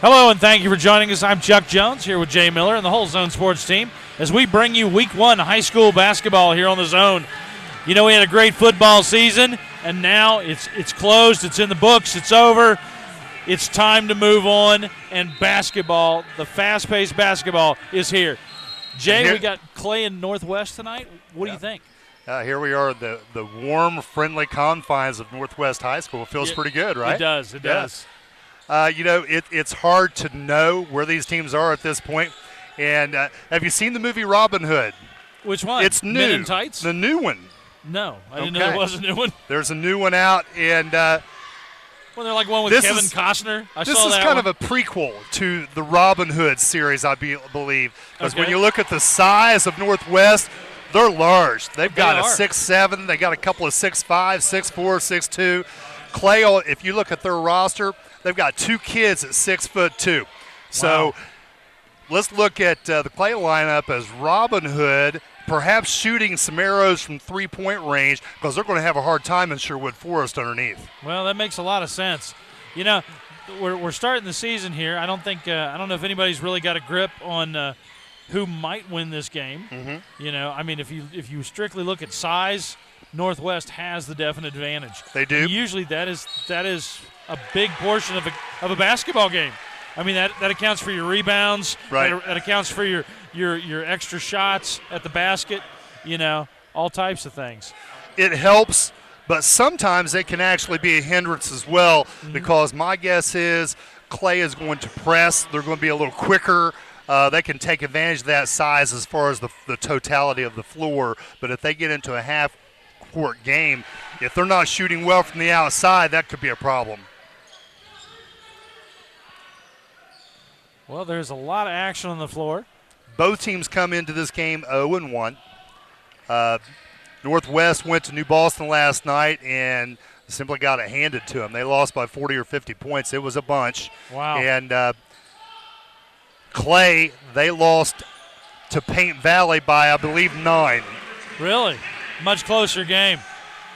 Hello and thank you for joining us. I'm Chuck Jones here with Jay Miller and the whole Zone Sports team as we bring you Week 1 high school basketball here on the Zone. You know, we had a great football season, and now it's closed. It's in the books. It's over. It's time to move on, and basketball, the fast-paced basketball, is here. Jay, we got Clay in Northwest tonight. What do you think? Here we are, the warm, friendly confines of Northwest High School. It feels pretty good, right? It does. It does. You know, it's hard to know where these teams are at this point. And have you seen the movie Robin Hood? Which one? It's new. Men in Tights? The new one. No, I didn't know there was a new one. There's a new one out, and well, they're like one with Kevin Costner. I saw that. This is kind of a prequel to the Robin Hood series, I believe. Because when you look at the size of Northwest, they're large. They've got a 6'7". They got a couple of 6'5", 6'4", 6'2". Clay, if you look at their roster, they've got 2 kids at 6'2". So let's look at the Clay lineup as Robin Hood, perhaps shooting some arrows from three-point range because they're going to have a hard time in Sherwood Forest underneath. Well, that makes a lot of sense. You know, we're starting the season here. I don't know if anybody's really got a grip on who might win this game. Mm-hmm. You know, I mean, if you strictly look at size, Northwest has the definite advantage. They do. And usually that is a big portion of a basketball game. I mean, that accounts for your rebounds. Right. That accounts for your extra shots at the basket. You know, all types of things. It helps, but sometimes it can actually be a hindrance as well, because my guess is Clay is going to press. They're going to be a little quicker. They can take advantage of that size as far as the totality of the floor. But if they get into a half-court game, if they're not shooting well from the outside, that could be a problem. Well, there's a lot of action on the floor. Both teams come into this game 0-1. Northwest went to New Boston last night and simply got it handed to them. They lost by 40 or 50 points. It was a bunch. Wow. And Clay, they lost to Paint Valley by, I believe, 9. Really? Much closer game.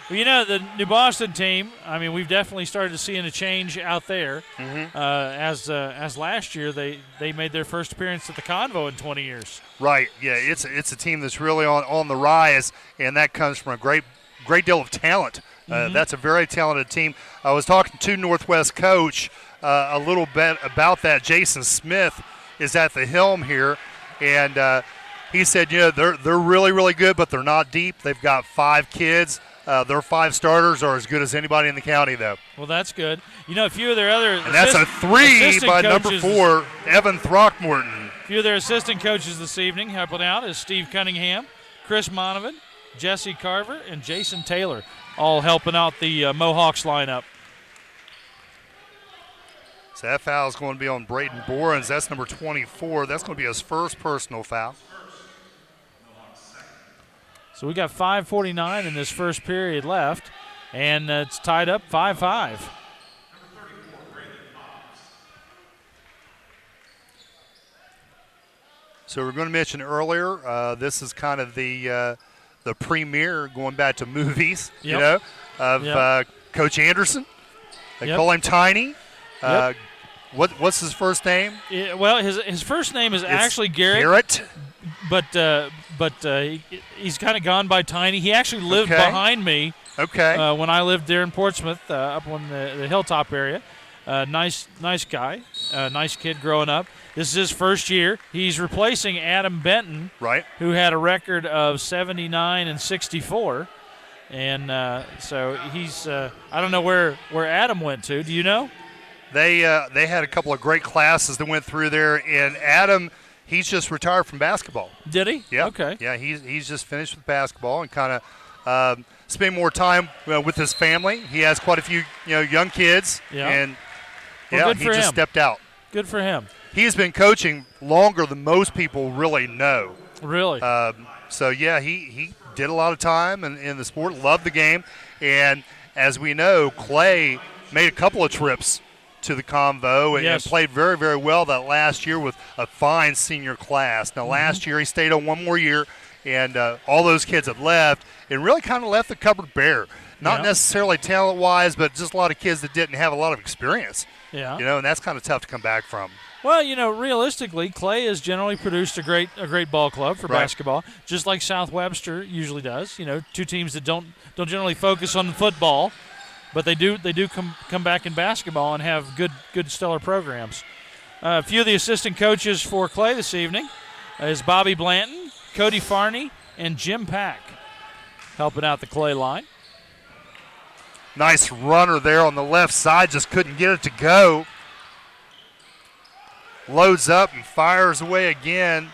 Well, you know, the New Boston team, I mean, we've definitely started to see a change out there. Mm-hmm. As last year, they made their first appearance at the Convo in 20 years. Right. Yeah, it's a team that's really on the rise, and that comes from a great deal of talent. That's a very talented team. I was talking to Northwest coach a little bit about that. Jason Smith is at the helm here, and he said, they're really, really good, but they're not deep. They've got 5 kids. Their 5 starters are as good as anybody in the county, though. Well, that's good. You know, a few of their other and that's a 3 by number 4, Evan Throckmorton. A few of their assistant coaches this evening helping out is Steve Cunningham, Chris Monovan, Jesse Carver, and Jason Taylor, all helping out the Mohawks lineup. So that foul is going to be on Braden Borens. That's number 24. That's going to be his first personal foul. So we got 5:49 in this first period left, and it's tied up 5-5. So we're going to mention earlier, this is kind of the premiere, going back to movies, of Coach Anderson. They call him Tiny. What's his first name? Yeah, well, his first name is actually Garrett. But he's kind of gone by Tiny. He actually lived behind me when I lived there in Portsmouth, up on the hilltop area. Nice guy, nice kid growing up. This is his first year. He's replacing Adam Benton, who had a record of 79 and 64. And so he's I don't know where Adam went to. Do you know? They had a couple of great classes that went through there, and Adam, he's just retired from basketball. Did he? Yeah. Okay. Yeah, he's just finished with basketball and kind of spend more time with his family. He has quite a few young kids, and he just stepped out. Good for him. He's been coaching longer than most people really know. Really? So he did a lot of time in the sport, loved the game, and as we know, Clay made a couple of trips to the Convo and played very, very well that last year with a fine senior class. Now, last year he stayed on one more year, and all those kids had left and really kind of left the cupboard bare. Not necessarily talent-wise, but just a lot of kids that didn't have a lot of experience. Yeah. And that's kind of tough to come back from. Well, realistically, Clay has generally produced a great ball club for basketball, just like South Webster usually does. Two teams that don't generally focus on football, but they do come back in basketball and have good stellar programs. A few of the assistant coaches for Clay this evening is Bobby Blanton, Cody Farney, and Jim Pack helping out the Clay line. Nice runner there on the left side, just couldn't get it to go. Loads up and fires away again.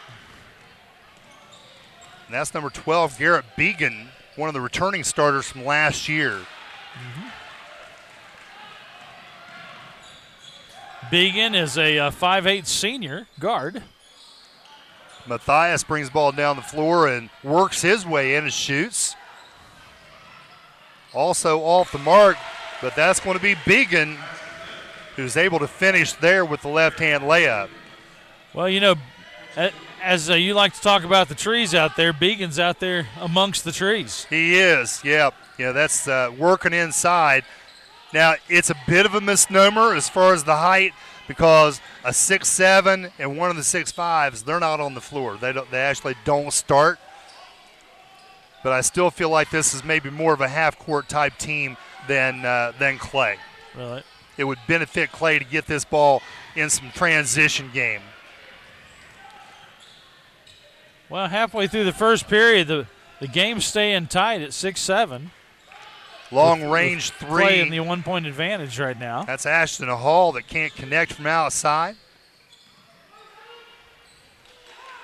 And that's number 12, Garrett Began, one of the returning starters from last year. Mm-hmm. Began is a 5'8" senior guard. Matthias brings the ball down the floor and works his way in and shoots. Also off the mark, but that's going to be Began, who's able to finish there with the left-hand layup. Well, as you like to talk about the trees out there, Began's out there amongst the trees. He is, yeah. That's working inside. Now, it's a bit of a misnomer as far as the height because a 6'7" and one of the 6'5s, they're not on the floor. They actually don't start. But I still feel like this is maybe more of a half-court type team than Clay. Really? It would benefit Clay to get this ball in some transition game. Well, halfway through the first period, the game's staying tight at 6-7. Long range three. Clay in the 1-point advantage right now. That's Ashton Hall that can't connect from outside.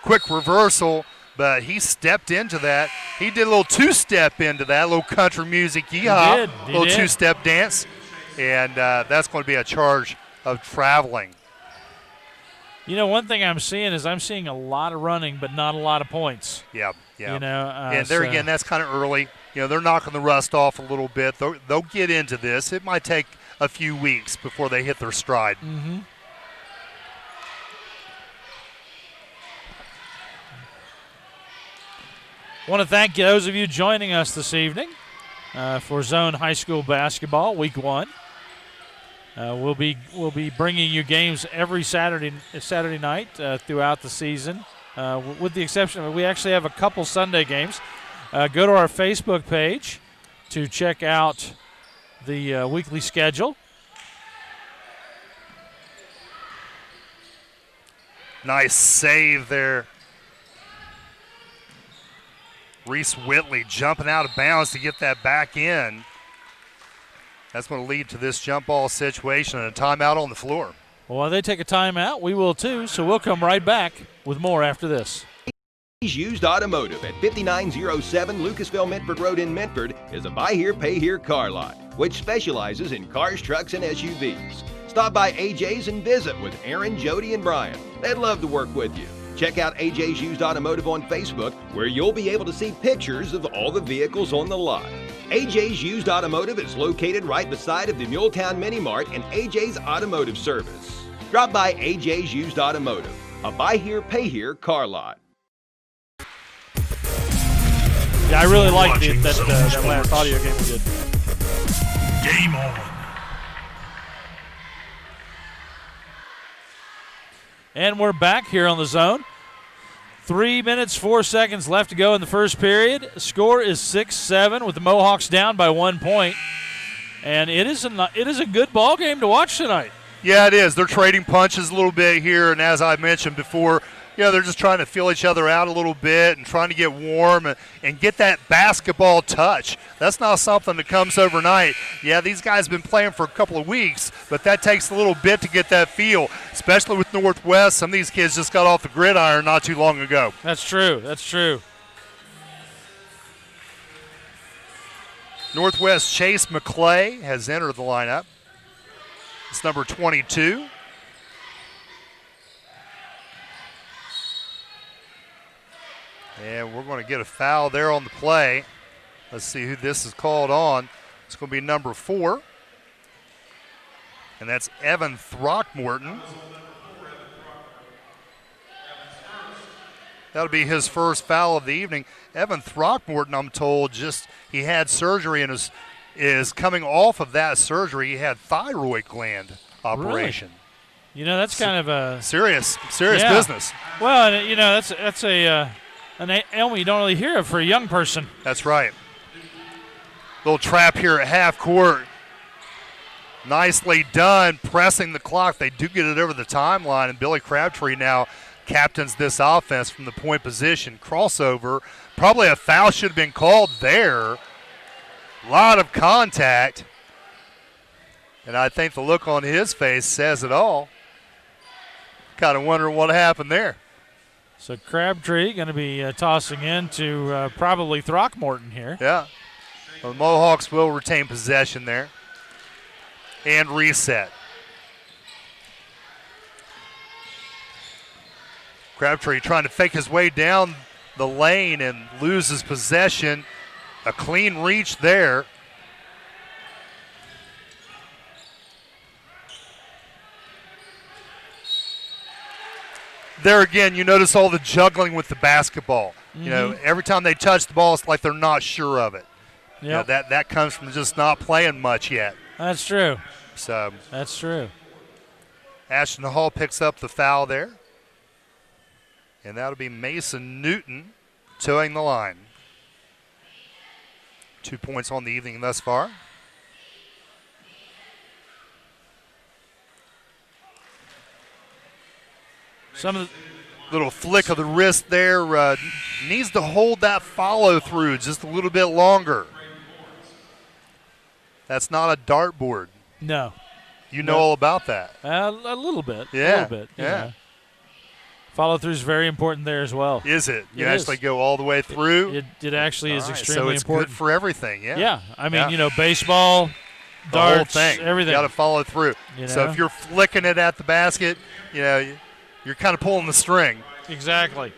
Quick reversal, but he stepped into that. He did a little two-step into that, a little country music yeehaw. He little did. Two-step dance. And that's going to be a charge of traveling. One thing I'm seeing is I'm seeing a lot of running, but not a lot of points. Yeah. And there again, that's kind of early. They're knocking the rust off a little bit. They'll get into this. It might take a few weeks before they hit their stride. Mm-hmm. Want to thank those of you joining us this evening for Zone High School Basketball Week 1. We'll be bringing you games every Saturday night throughout the season, with the exception of we actually have a couple Sunday games. Go to our Facebook page to check out the weekly schedule. Nice save there. Reese Whitley jumping out of bounds to get that back in. That's going to lead to this jump ball situation and a timeout on the floor. Well, while they take a timeout, we will too, so we'll come right back with more after this. Used Automotive at 5907 Lucasville Medford Road in Medford is a buy here, pay here car lot, which specializes in cars, trucks, and SUVs. Stop by AJ's and visit with Aaron, Jody, and Brian. They'd love to work with you. Check out AJ's Used Automotive on Facebook, where you'll be able to see pictures of all the vehicles on the lot. AJ's Used Automotive is located right beside of the Muletown Mini Mart and AJ's Automotive Service. Drop by AJ's Used Automotive, a buy here, pay here car lot. Yeah, I really liked that last audio game we did. Game on. And we're back here on the Zone. 3 minutes, 4 seconds left to go in the first period. Score is 6-7 with the Mohawks down by 1 point. And it is a good ball game to watch tonight. Yeah, it is. They're trading punches a little bit here, and as I mentioned before, they're just trying to feel each other out a little bit and trying to get warm and get that basketball touch. That's not something that comes overnight. Yeah, these guys have been playing for a couple of weeks, but that takes a little bit to get that feel, especially with Northwest. Some of these kids just got off the gridiron not too long ago. That's true. Northwest Chase McClay has entered the lineup. It's number 22. And we're going to get a foul there on the play. Let's see who this is called on. It's going to be number 4. And that's Evan Throckmorton. That'll be his first foul of the evening. Evan Throckmorton, I'm told, he had surgery and is coming off of that surgery. He had thyroid gland operation. Really? You know, that's kind of a serious business. Well, and, you know, that's an ailment you don't really hear of for a young person. That's right. Little trap here at half court. Nicely done, pressing the clock. They do get it over the timeline, and Billy Crabtree now captains this offense from the point position. Crossover. Probably a foul should have been called there. A lot of contact. And I think the look on his face says it all. Kind of wondering what happened there. So Crabtree going to be tossing in to probably Throckmorton here. Yeah. Well, the Mohawks will retain possession there. And reset. Crabtree trying to fake his way down the lane and loses possession. A clean reach there. There again, you notice all the juggling with the basketball. Mm-hmm. You know, every time they touch the ball, it's like they're not sure of it. Yep. You know, that comes from just not playing much yet. That's true. So that's true. Ashton Hall picks up the foul there. And that'll be Mason Newton towing the line. 2 points on the evening thus far. Some of the little flick of the wrist there. Needs to hold that follow through just a little bit longer. That's not a dartboard. No. You know all about that. A little bit. Yeah. A little bit. Yeah. Follow through is very important there as well. Is it? You actually go all the way through? It actually is extremely important. So it's important. Good for everything, yeah. Yeah. I mean, you know, baseball, darts, the whole thing. Everything. You got to follow through. You know? So if you're flicking it at the basket, you know, you're kind of pulling the string. Exactly.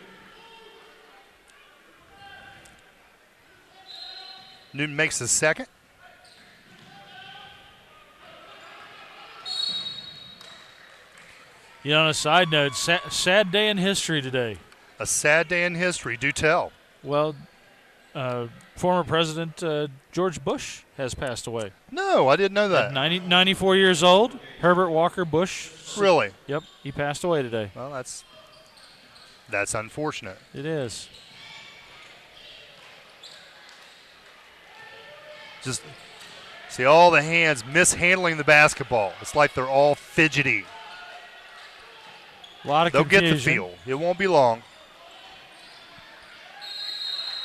Newton makes his second. You know, on a side note, sad day in history today. A sad day in history. Do tell. Well, former President George Bush has passed away. No, I didn't know that. At 94 years old, Herbert Walker Bush. Really? Yep, he passed away today. Well, that's unfortunate. It is. Just see all the hands mishandling the basketball. It's like they're all fidgety. A lot of They'll confusion. get the feel. It won't be long.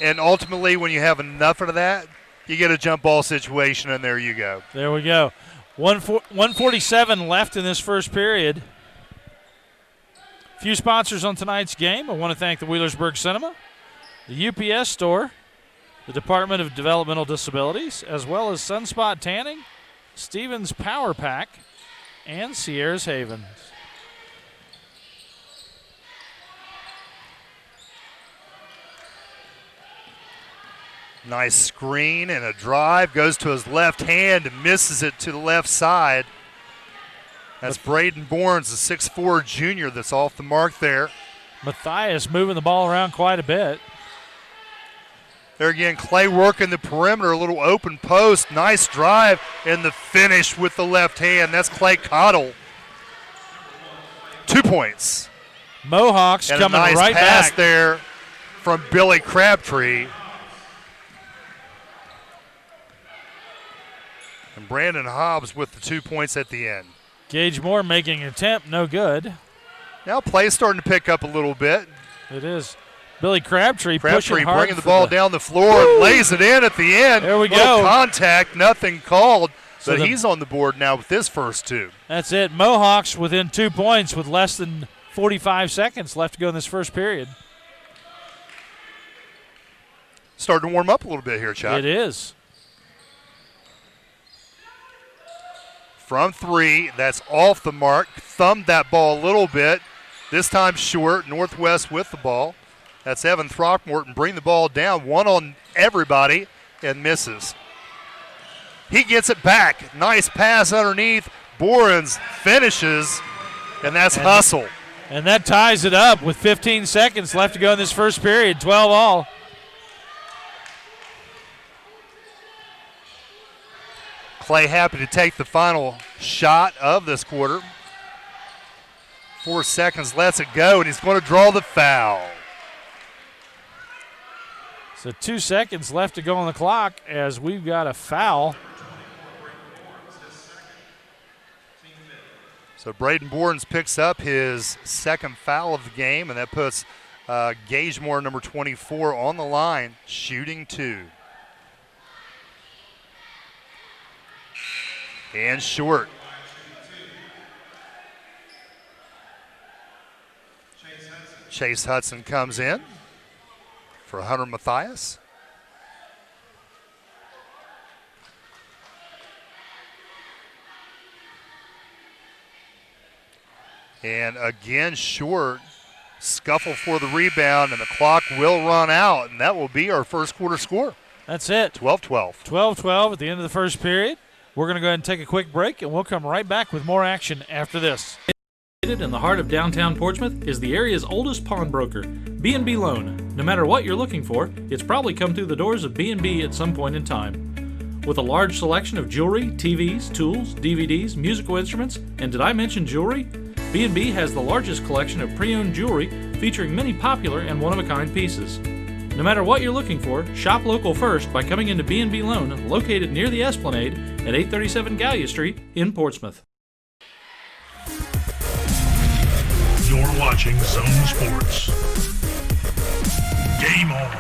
And ultimately, when you have enough of that, you get a jump ball situation, and there you go. There we go. 147 left in this first period. Few sponsors on tonight's game. I want to thank the Millersburg Cinema, the UPS Store, the Department of Developmental Disabilities, as well as Sunspot Tanning, Stevens Power Pack, and Sierra's Havens. Nice screen and a drive. Goes to his left hand and misses it to the left side. That's Braden Bournes, the 6'4 junior that's off the mark there. Matthias moving the ball around quite a bit. There again, Clay working the perimeter, a little open post. Nice drive and the finish with the left hand. That's Clay Cottle. 2 points. Mohawks and coming a nice right pass back there from Billy Crabtree. And Brandon Hobbs with the 2 points at the end. Gage Moore making an attempt, no good. Now play's starting to pick up a little bit. It is. Billy Crabtree pushing hard. Bringing the ball down the floor and lays it in at the end. There we go. Contact, nothing called. So but he's on the board now with his first two. That's it. Mohawks within 2 points with less than 45 seconds left to go in this first period. Starting to warm up a little bit here, Chuck. It is. From three, that's off the mark. Thumbed that ball a little bit. This time short, Northwest with the ball. That's Evan Throckmorton. Bring the ball down. One on everybody and misses. He gets it back. Nice pass underneath. Borens finishes, and that's Hustle. And that ties it up with 15 seconds left to go in this first period. 12 all. Clay happy to take the final shot of this quarter. 4 seconds, lets it go, and he's going to draw the foul. So 2 seconds left to go on the clock as we've got a foul. So Braden Borens picks up his second foul of the game, and that puts Gagemore, number 24, on the line, shooting 2. And short. Chase Hudson comes in for Hunter Mathias. And again, short. Scuffle for the rebound, and the clock will run out, and that will be our first quarter score. That's it. 12-12. 12-12 at the end of the first period. We're going to go ahead and take a quick break, and we'll come right back with more action after this. In the heart of downtown Portsmouth is the area's oldest pawnbroker, B&B Loan. No matter what you're looking for, it's probably come through the doors of B&B at some point in time. With a large selection of jewelry, TVs, tools, DVDs, musical instruments, and did I mention jewelry? B&B has the largest collection of pre-owned jewelry featuring many popular and one-of-a-kind pieces. No matter what you're looking for, shop local first by coming into B&B Loan, located near the Esplanade at 837 Gallia Street in Portsmouth. You're watching Zone Sports. Game on.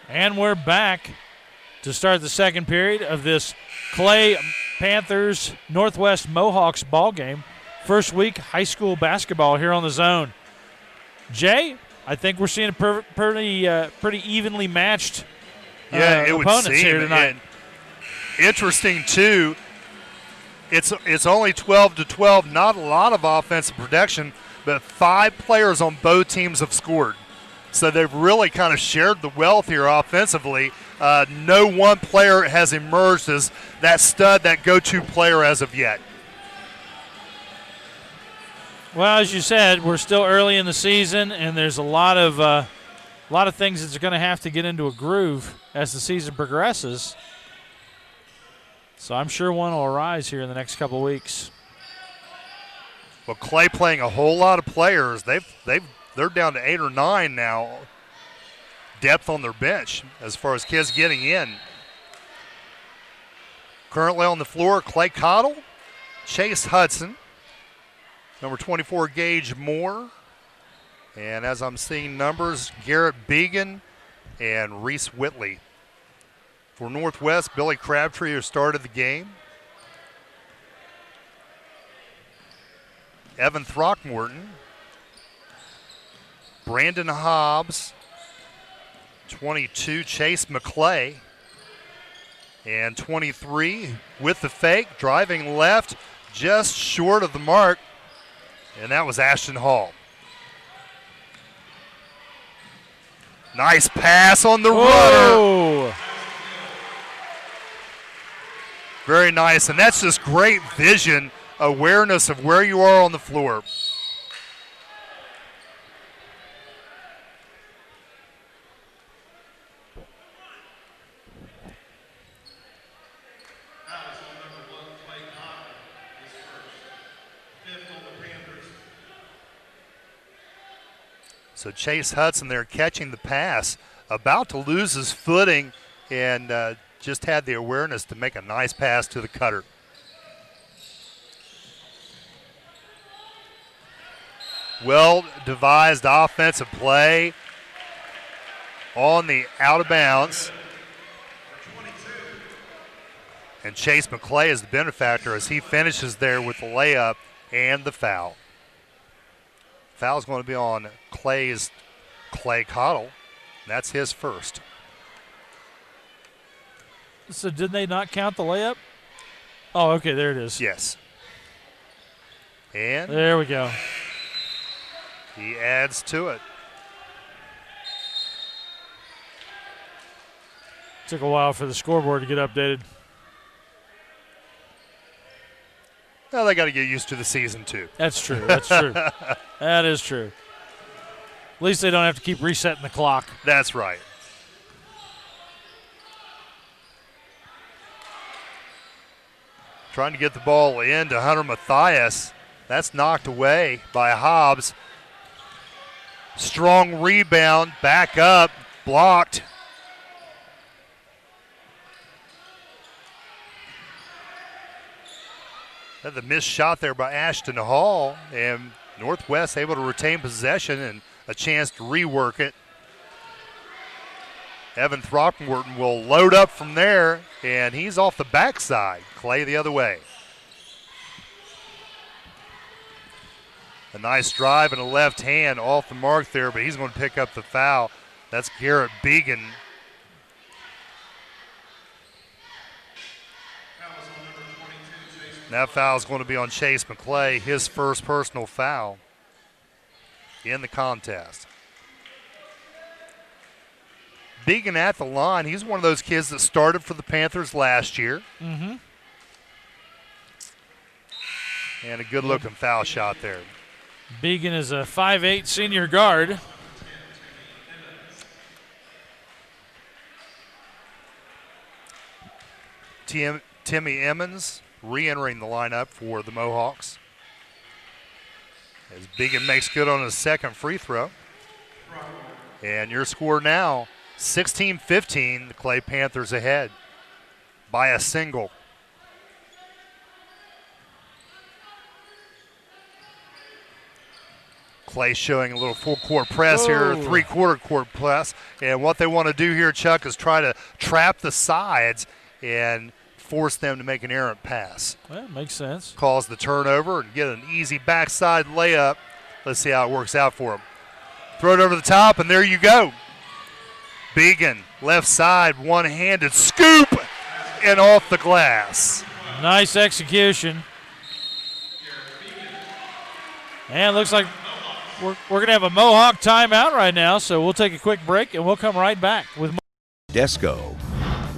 And we're back to start the second period of this Clay Panthers Northwest Mohawks ball game. First week high school basketball here on the Zone. Jay, I think we're seeing a pretty evenly matched opponents here tonight. Interesting too. It's only 12-12. Not a lot of offensive production, but 5 players on both teams have scored. So they've really kind of shared the wealth here offensively. No one player has emerged as that stud, that go-to player as of yet. Well, as you said, we're still early in the season, and there's a lot of things that's going to have to get into a groove as the season progresses. So I'm sure one will arise here in the next couple of weeks. Well, Clay playing a whole lot of players. They're down to 8 or 9 now. Depth on their bench as far as kids getting in. Currently on the floor, Clay Cottle, Chase Hudson, number 24, Gage Moore, and as I'm seeing numbers, Garrett Began and Reese Whitley. For Northwest, Billy Crabtree has started the game. Evan Throckmorton, Brandon Hobbs, 22, Chase McClay, and 23 with the fake, driving left, just short of the mark, and that was Ashton Hall. Nice pass on the runner. Very nice, and that's just great vision, awareness of where you are on the floor. So Chase Hudson there catching the pass, about to lose his footing, and just had the awareness to make a nice pass to the cutter. Well-devised offensive play on the out of bounds. And Chase McClay is the benefactor as he finishes there with the layup and the foul. Foul's going to be on Clay Cottle. That's his first. So did they not count the layup? Oh, okay, there it is. Yes. And there we go. He adds to it. Took a while for the scoreboard to get updated. Well, they got to get used to the season too. That's true. That's true. That is true. At least they don't have to keep resetting the clock. That's right. trying to get the ball into Hunter Matthias. That's knocked away by Hobbs. Strong rebound, back up, blocked. The missed shot there by Ashton Hall, and Northwest able to retain possession and a chance to rework it. Evan Throckmorton will load up from there, and he's off the backside. Clay the other way. A nice drive and a left hand off the mark there, but he's going to pick up the foul. That's Garrett Began. That foul is going to be on Chase McClay, his first personal foul in the contest. Began at the line. He's one of those kids that started for the Panthers last year. Mm-hmm. And a good-looking foul shot there. Began is a 5'8" senior guard. Timmy Emmons re-entering the lineup for the Mohawks. As Began makes good on his second free throw. And your score now, 16-15, the Clay Panthers ahead by a single. Clay showing a little full court press here, three-quarter court press. And what they want to do here, Chuck, is try to trap the sides and force them to make an errant pass. Well, makes sense. Cause the turnover and get an easy backside layup. Let's see how it works out for them. Throw it over the top, and there you go. Began, left side, one-handed scoop, and off the glass. Nice execution. And looks like we're going to have a Mohawk timeout right now, so we'll take a quick break, and we'll come right back with more. Desco,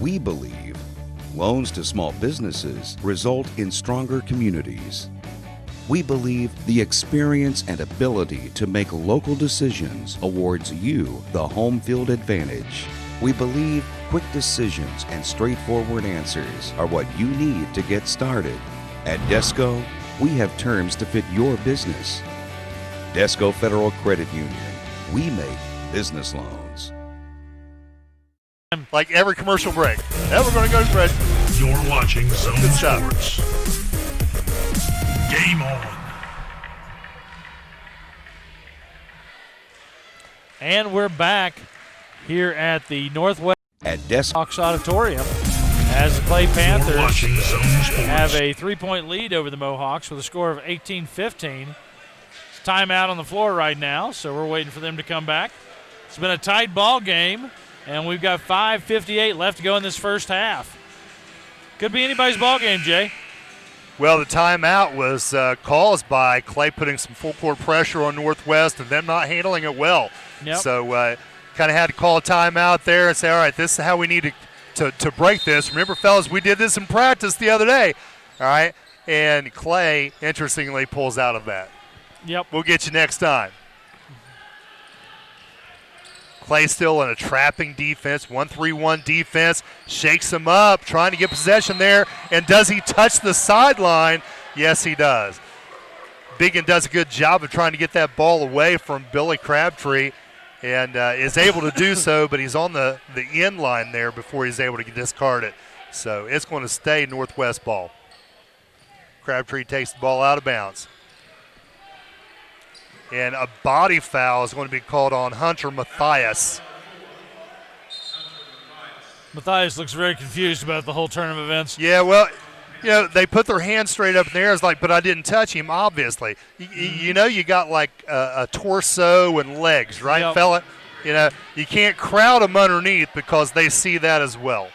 we believe loans to small businesses result in stronger communities. We believe the experience and ability to make local decisions awards you the home field advantage. We believe quick decisions and straightforward answers are what you need to get started. At Desco, we have terms to fit your business. Desco Federal Credit Union. We make business loans. Like every commercial break. Now we're going to go to break. You're watching Zone Sports. Game on. And we're back here at the Northwest at Desco Auditorium as the Clay Panthers have a 3-point lead over the Mohawks with a score of 18-15. Timeout on the floor right now, so we're waiting for them to come back. It's been a tight ball game, and we've got 5:58 left to go in this first half. Could be anybody's ball game, Jay. Well, the timeout was caused by Clay putting some full court pressure on Northwest and them not handling it well. Yep. So kind of had to call a timeout there and say, all right, this is how we need to break this. Remember, fellas, we did this in practice the other day. All right, and Clay, interestingly, pulls out of that. Yep. We'll get you next time. Clay still in a trapping defense, 1-3-1 defense, shakes him up, trying to get possession there, and does he touch the sideline? Yes, he does. Began does a good job of trying to get that ball away from Billy Crabtree and is able to do so, but he's on the end line there before he's able to discard it. So it's going to stay Northwest ball. Crabtree takes the ball out of bounds. And a body foul is going to be called on Hunter Matthias. Matthias looks very confused about the whole turn of events. Yeah, well, you know, they put their hands straight up in the air. It's like, but I didn't touch him, obviously. You know you got like a torso and legs, right, yep. fella? You know, you can't crowd them underneath because they see that as well.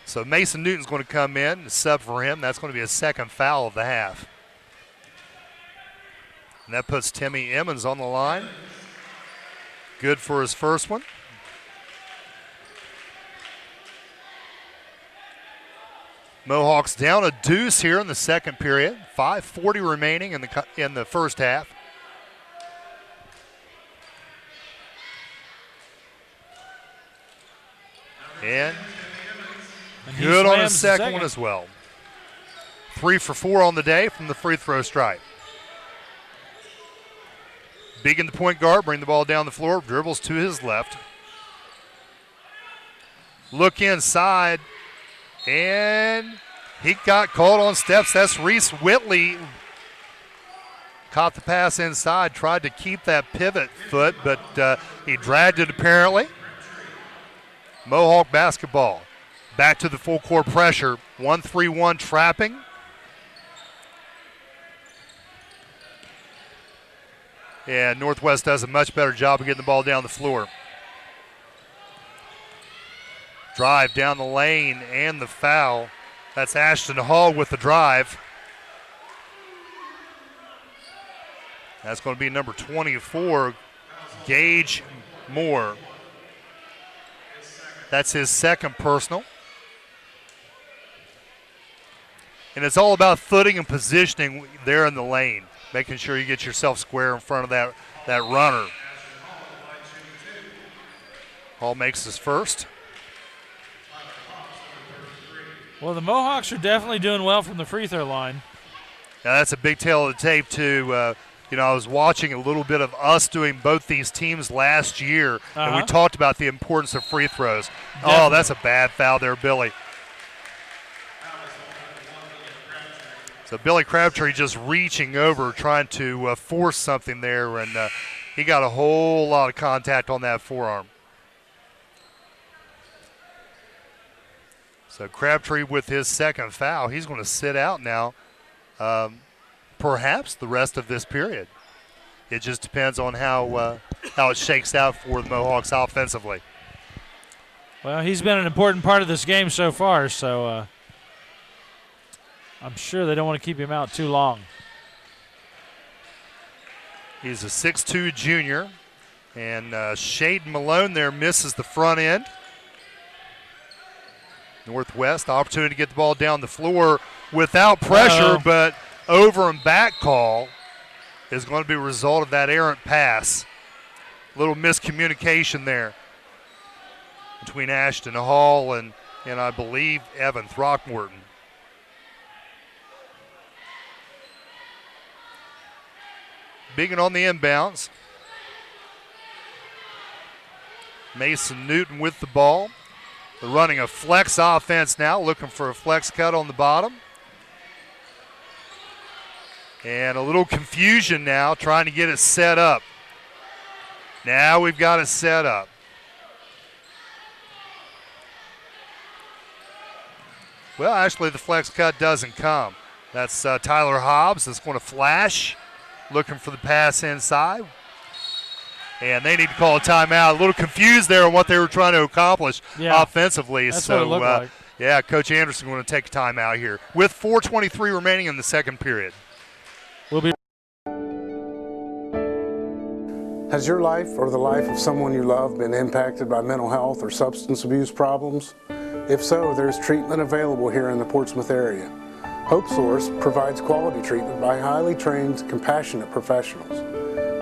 So Mason Newton's going to come in and sub for him. That's going to be a second foul of the half. And that puts Timmy Emmons on the line. Good for his first one. Mohawks down a deuce here in the second period. 5:40 remaining in the first half. And good on his second one as well. 3 for 4 on the day from the free throw stripe. Big in the point guard, bring the ball down the floor, dribbles to his left. Look inside, and he got called on steps. That's Reese Whitley. Caught the pass inside, tried to keep that pivot foot, but he dragged it apparently. Mohawk basketball. Back to the full court pressure. 1-3-1 trapping. And Northwest does a much better job of getting the ball down the floor. Drive down the lane and the foul. That's Ashton Hall with the drive. That's going to be number 24, Gage Moore. That's his second personal. And it's all about footing and positioning there in the lane, making sure you get yourself square in front of that runner. Hall makes his first. Well, the Mohawks are definitely doing well from the free throw line. Now that's a big tail of the tape, too. I was watching a little bit of us doing both these teams last year, and we talked about the importance of free throws. Definitely. Oh, that's a bad foul there, Billy. So Billy Crabtree just reaching over, trying to force something there, and he got a whole lot of contact on that forearm. So Crabtree with his second foul. He's going to sit out now, perhaps the rest of this period. It just depends on how it shakes out for the Mohawks offensively. Well, he's been an important part of this game so far, so I'm sure they don't want to keep him out too long. He's a 6'2 junior, and Shaden Malone there misses the front end. Northwest, opportunity to get the ball down the floor without pressure, but over and back call is going to be a result of that errant pass. Little miscommunication there between Ashton Hall and I believe Evan Throckmorton. Biggin on the inbounds. Mason Newton with the ball. They're running a flex offense now, looking for a flex cut on the bottom. And a little confusion now, trying to get it set up. Now we've got it set up. Well, actually, the flex cut doesn't come. That's Tyler Hobbs that's going to flash, looking for the pass inside. And they need to call a timeout. A little confused there on what they were trying to accomplish offensively. That's what it looked like. Yeah, Coach Anderson going to take a timeout here with 4:23 remaining in the second period. Has your life or the life of someone you love been impacted by mental health or substance abuse problems? If so, there's treatment available here in the Portsmouth area. Hope Source provides quality treatment by highly trained, compassionate professionals.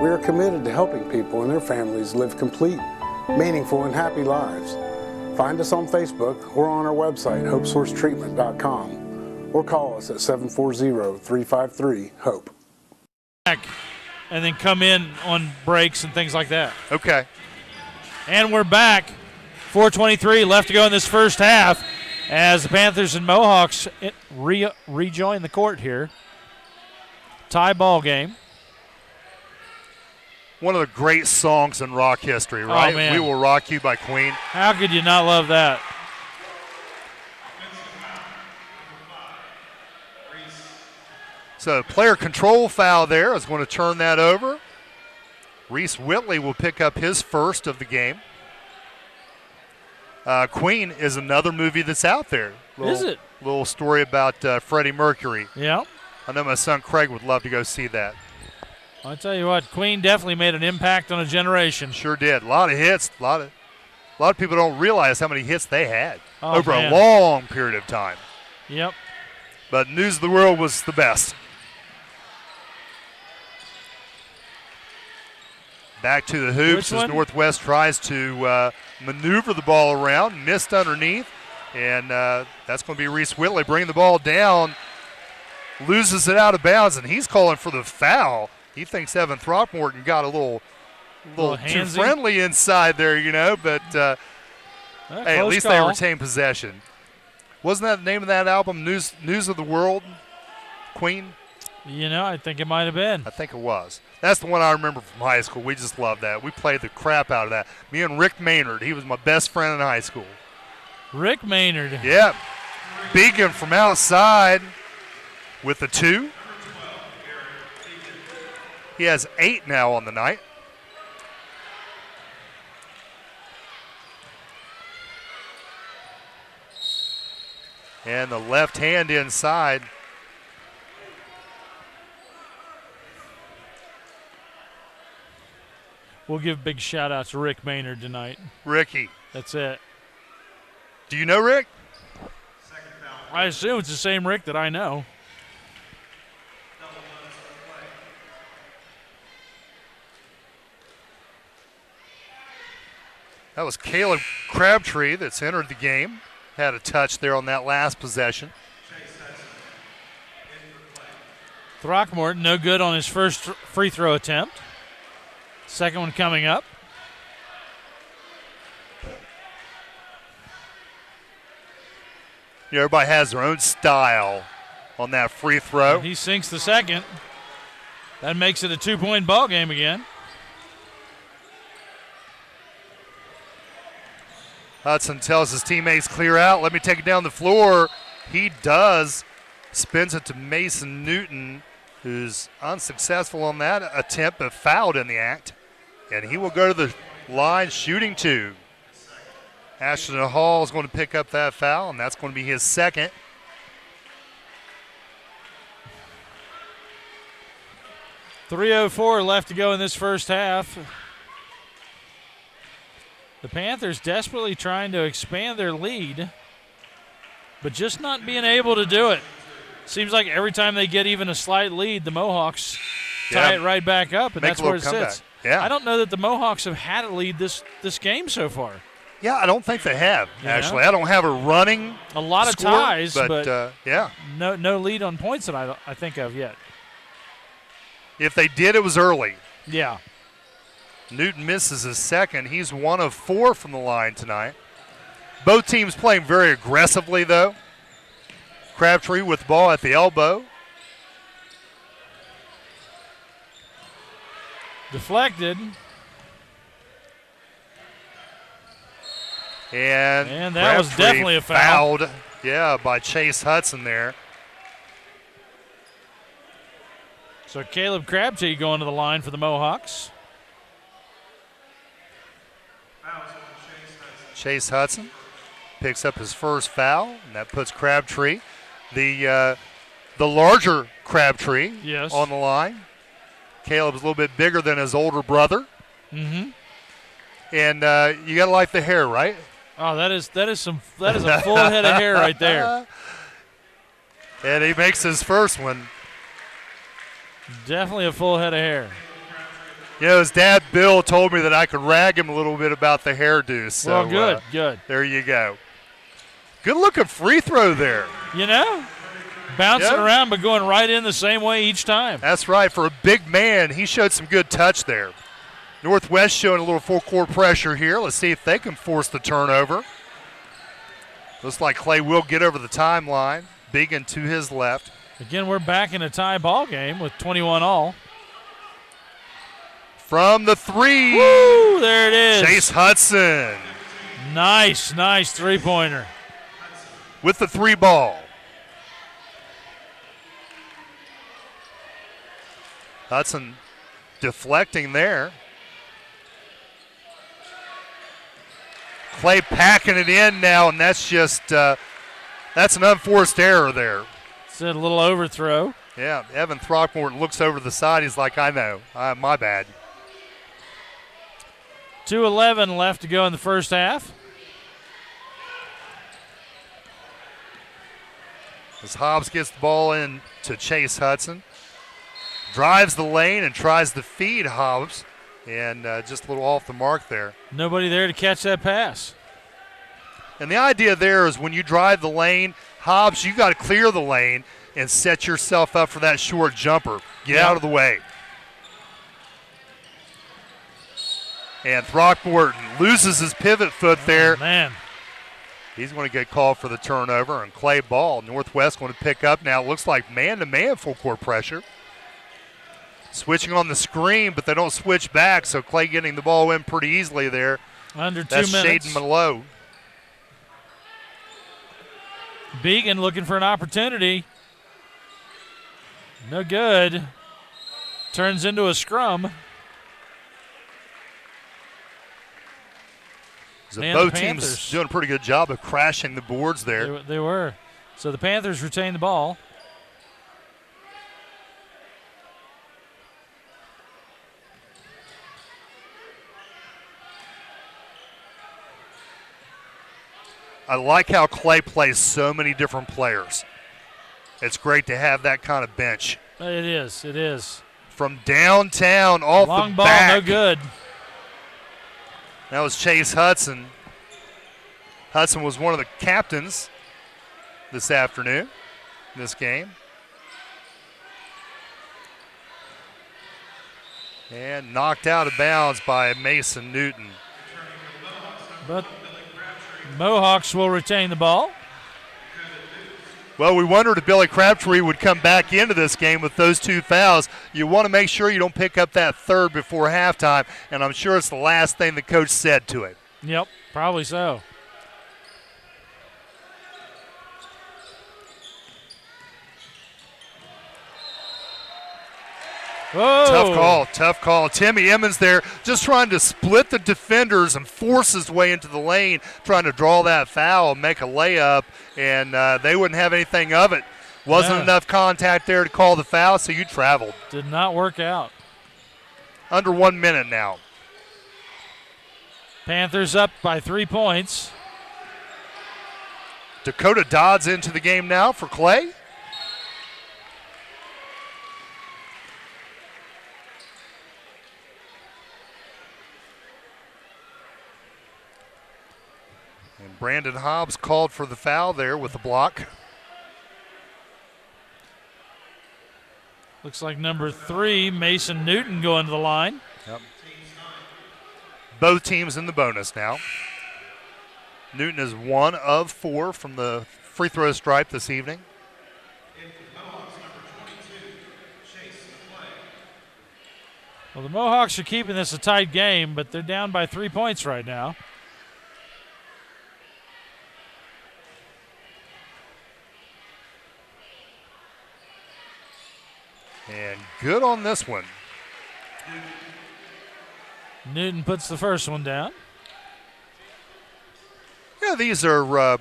We are committed to helping people and their families live complete, meaningful, and happy lives. Find us on Facebook or on our website, hopesourcetreatment.com, or call us at 740-353-HOPE. And then come in on breaks and things like that. Okay. And we're back. 4:23 left to go in this first half as the Panthers and Mohawks rejoin the court here. Tie ball game. One of the great songs in rock history, right? Oh, man. We Will Rock You by Queen. How could you not love that? So player control foul there is going to turn that over. Reese Whitley will pick up his first of the game. Queen is another movie that's out there. Is it? Little story about Freddie Mercury. Yeah. I know my son Craig would love to go see that. I'll tell you what, Queen definitely made an impact on a generation. Sure did. A lot of hits. A lot of people don't realize how many hits they had over man. a long period of time. Yep. But News of the World was the best. Back to the hoops as Northwest tries to maneuver the ball around, missed underneath, and that's going to be Reese Whitley bringing the ball down. loses it out of bounds, and he's calling for the foul. He thinks Evan Throckmorton got a little too friendly inside there, but hey, at least they retain possession. Wasn't that the name of that album, News of the World, Queen? I think it might have been. I think it was. That's the one I remember from high school. We just loved that. We played the crap out of that. Me and Rick Maynard. He was my best friend in high school. Rick Maynard. Yeah. Beacon from outside with the 2. He has 8 now on the night. And the left hand inside. We'll give a big shout out to Rick Maynard tonight. Ricky. That's it. Do you know Rick? I assume it's the same Rick that I know. That was Caleb Crabtree that's entered the game. Had a touch there on that last possession. Throckmorton, no good on his first free throw attempt. Second one coming up. Everybody has their own style on that free throw. He sinks the second. That makes it a 2-point ball game again. Hudson tells his teammates, clear out. Let me take it down the floor. He does. Spins it to Mason Newton, who's unsuccessful on that attempt, but fouled in the act. And he will go to the line shooting 2. Ashton Hall is going to pick up that foul, and that's going to be his second. .304 left to go in this first half. The Panthers desperately trying to expand their lead, but just not being able to do it. Seems like every time they get even a slight lead, the Mohawks tie it right back up, and that's where it sits. Yeah. I don't know that the Mohawks have had a lead this game so far. Yeah, I don't think they have, actually. I don't have a running a lot of score, ties, but yeah. No lead on points that I think of yet. If they did, it was early. Yeah. Newton misses his second. He's 1 of 4 from the line tonight. Both teams playing very aggressively, though. Crabtree with the ball at the elbow. Deflected. And that was definitely a foul. Fouled, by Chase Hudson there. So Caleb Crabtree going to the line for the Mohawks. Chase Hudson picks up his first foul, and that puts Crabtree, the larger Crabtree, on the line. Caleb's a little bit bigger than his older brother. Mm-hmm. And you gotta like the hair, right? Oh, that is a full head of hair right there. And he makes his first one. Definitely a full head of hair. His dad, Bill, told me that I could rag him a little bit about the hairdo. So, well, good. There you go. Good-looking free throw there. Bouncing around but going right in the same way each time. That's right. For a big man, he showed some good touch there. Northwest showing a little full-court pressure here. Let's see if they can force the turnover. Looks like Clay will get over the timeline. Began to his left. Again, we're back in a tie ball game with 21 all. From the 3. Woo, there it is. Chase Hudson. Nice three-pointer. With the 3 ball. Hudson deflecting there. Clay packing it in now, and that's just that's an unforced error there. It's a little overthrow. Yeah, Evan Throckmorton looks over the side. He's like, I know. My bad. 2:11 left to go in the first half. As Hobbs gets the ball in to Chase Hudson. Drives the lane and tries to feed Hobbs. And just a little off the mark there. Nobody there to catch that pass. And the idea there is when you drive the lane, Hobbs, you got to clear the lane. and set yourself up for that short jumper. Get out of the way. And Throckmorton loses his pivot foot there. Man. He's going to get called for the turnover, and Clay ball. Northwest going to pick up now. It looks like man-to-man full court pressure. Switching on the screen, but they don't switch back, so Clay getting the ball in pretty easily there. Under 2 minutes. That's Shaden Malone. Began looking for an opportunity. No good. Turns into a scrum. So both teams doing a pretty good job of crashing the boards there. They were. So the Panthers retain the ball. I like how Clay plays so many different players. It's great to have that kind of bench. It is. It is. From downtown off long the ball, back. no good. That was Chase Hudson. Hudson was one of the captains this afternoon in this game. And knocked out of bounds by Mason Newton. But Mohawks will retain the ball. Well, we wondered if Billy Crabtree would come back into this game with those 2 fouls. You want to make sure you don't pick up that third before halftime, and I'm sure it's the last thing the coach said to him. Yep, probably so. Whoa. Tough call. Timmy Emmons there just trying to split the defenders and force his way into the lane, trying to draw that foul and make a layup, and they wouldn't have anything of it. Wasn't enough contact there to call the foul, so you traveled. Did not work out. Under 1 minute now. Panthers up by 3 points. Dakota Dodds into the game now for Clay. And Brandon Hobbs called for the foul there with the block. Looks like number 3, Mason Newton, going to the line. Yep. Both teams in the bonus now. Newton is 1 of 4 from the free throw stripe this evening. Well, the Mohawks are keeping this a tight game, but they're down by 3 points right now. And good on this one. Newton puts the first one down. Yeah, these are,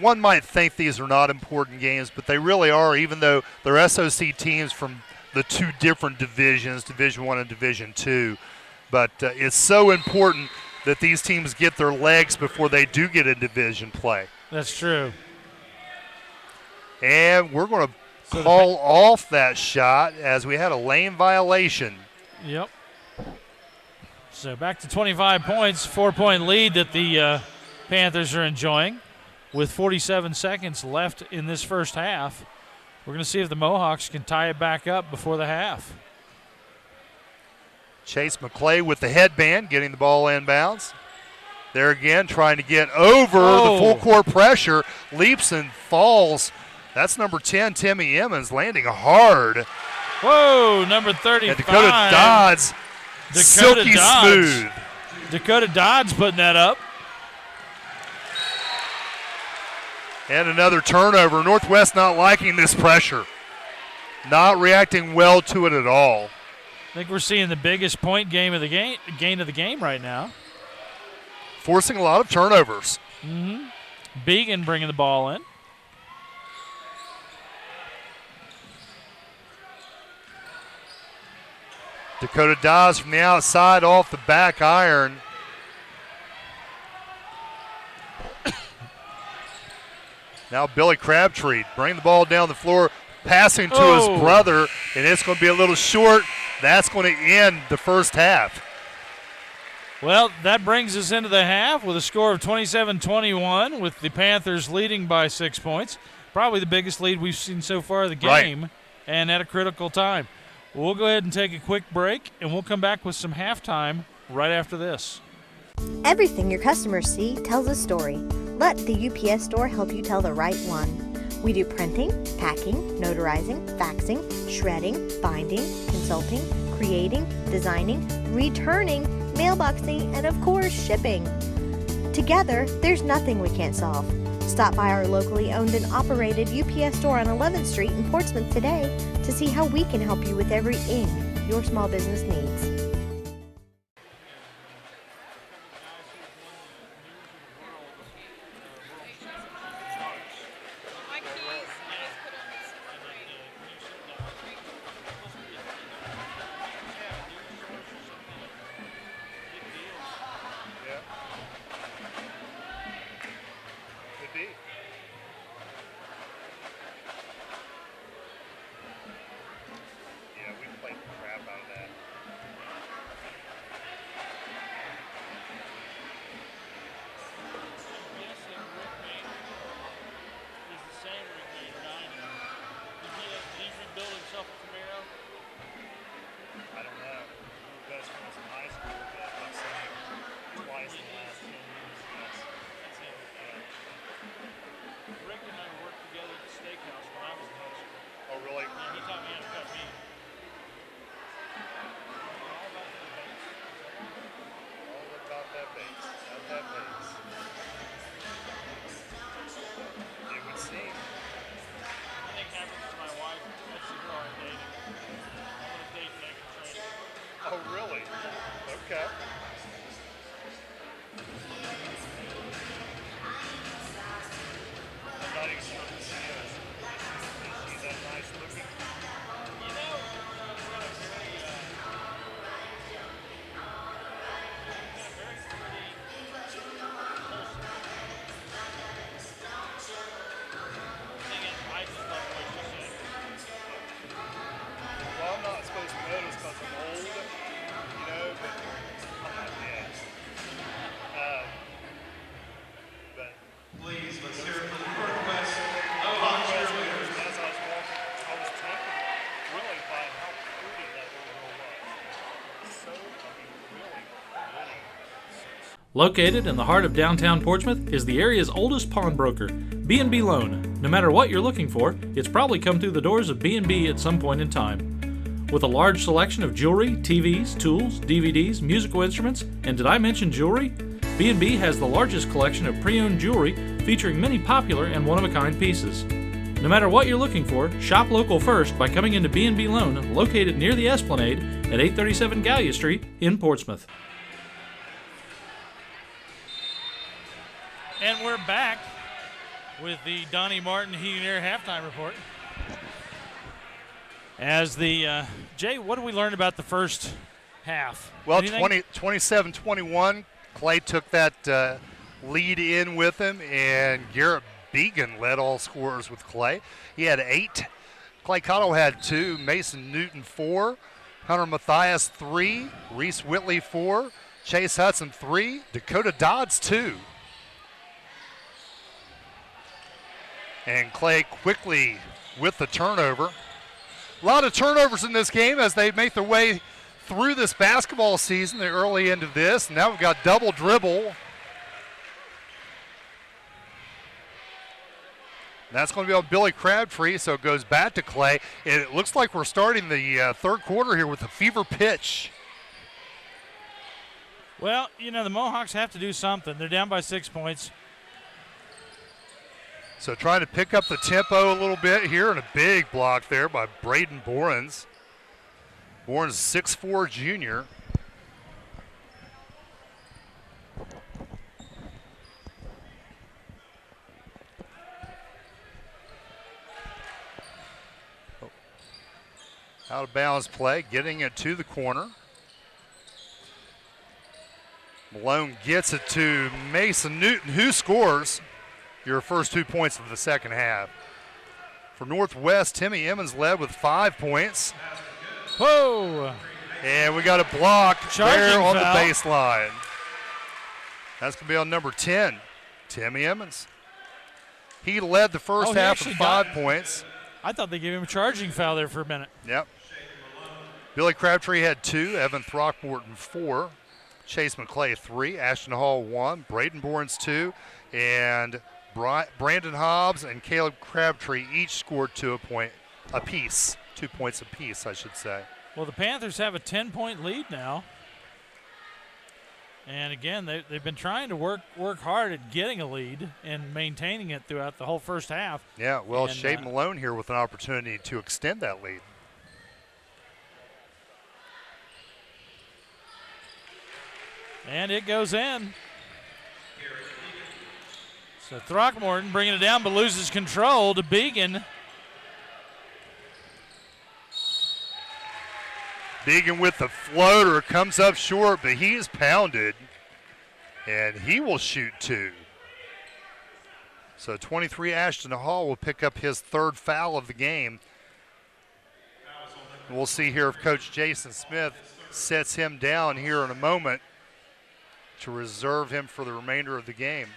one might think these are not important games, but they really are, even though they're SOC teams from the 2 different divisions, Division I and Division II. But it's so important that these teams get their legs before they do get in division play. That's true. And we're going to call off that shot as we had a lane violation. Yep. So back to 25 points, 4-point lead that the Panthers are enjoying with 47 seconds left in this first half. We're going to see if the Mohawks can tie it back up before the half. Chase McClay with the headband, getting the ball inbounds. There again, trying to get over the full court pressure, leaps and falls. That's number 10, Timmy Emmons, landing hard. Whoa, number 35. And Dakota Dodds, silky smooth. Dakota Dodds putting that up. And another turnover. Northwest not liking this pressure. Not reacting well to it at all. I think we're seeing the biggest point gain of the game right now. Forcing a lot of turnovers. Mm-hmm. Began bringing the ball in. Dakota Dawes from the outside off the back iron. Now Billy Crabtree bringing the ball down the floor, passing to his brother, and it's going to be a little short. That's going to end the first half. Well, that brings us into the half with a score of 27-21 with the Panthers leading by 6 points. probably the biggest lead we've seen so far of the game, and at a critical time. We'll go ahead and take a quick break, and we'll come back with some halftime right after this. Everything your customers see tells a story. Let the UPS store help you tell the right one. We do printing, packing, notarizing, faxing, shredding, binding, consulting, creating, designing, returning, mailboxing, and of course, shipping. Together, there's nothing we can't solve. Stop by our locally owned and operated UPS store on 11th Street in Portsmouth today to see how we can help you with everything your small business needs. Located in the heart of downtown Portsmouth is the area's oldest pawnbroker, B&B Loan. No matter what you're looking for, it's probably come through the doors of B&B at some point in time. With a large selection of jewelry, TVs, tools, DVDs, musical instruments, and did I mention jewelry? B&B has the largest collection of pre-owned jewelry featuring many popular and one-of-a-kind pieces. No matter what you're looking for, shop local first by coming into B&B Loan, located near the Esplanade at 837 Gallia Street in Portsmouth. And we're back with the Donnie Martin Heating Air halftime report. As the Jay, what did we learn about the first half? Well, 27-21, Clay took that lead in with him, and Garrett Began led all scorers with Clay. He had 8. Clay Cottle had 2. Mason Newton 4. Hunter Mathias 3. Reese Whitley 4. Chase Hudson 3. Dakota Dodds 2. And Clay quickly with the turnover. A lot of turnovers in this game as they make their way through this basketball season, the early end of this. Now we've got double dribble. That's going to be on Billy Crabtree, so it goes back to Clay. And it looks like we're starting the third quarter here with a fever pitch. Well, you know, the Mohawks have to do something. They're down by 6 points. So trying to pick up the tempo a little bit here, and a big block there by Braden Borens. Borens, 6'4" junior. Out of bounds play, getting it to the corner. Malone gets it to Mason Newton, who scores your first 2 points of the second half. For Northwest, Timmy Emmons led with 5 points. Whoa! And we got a block there on the foul. baseline. That's going to be on number 10, Timmy Emmons. He led the first half with 5 points. I thought they gave him a charging foul there for a minute. Yep. Billy Crabtree had 2, Evan Throckmorton 4, Chase McClay 3, Ashton Hall 1, Braden Bournes 2, and Brandon Hobbs and Caleb Crabtree each scored 2 apiece. 2 points apiece, I should say. Well, the Panthers have a 10-point lead now. And again, they've been trying to work hard at getting a lead and maintaining it throughout the whole first half. Yeah, well, Shade Malone here with an opportunity to extend that lead. And it goes in. So Throckmorton bringing it down but loses control to Began. Began with the floater, comes up short, but he is pounded, and he will shoot 2. So 23 Ashton Hall will pick up his 3rd foul of the game. We'll see here if Coach Jason Smith sets him down here in a moment to reserve him for the remainder of the game.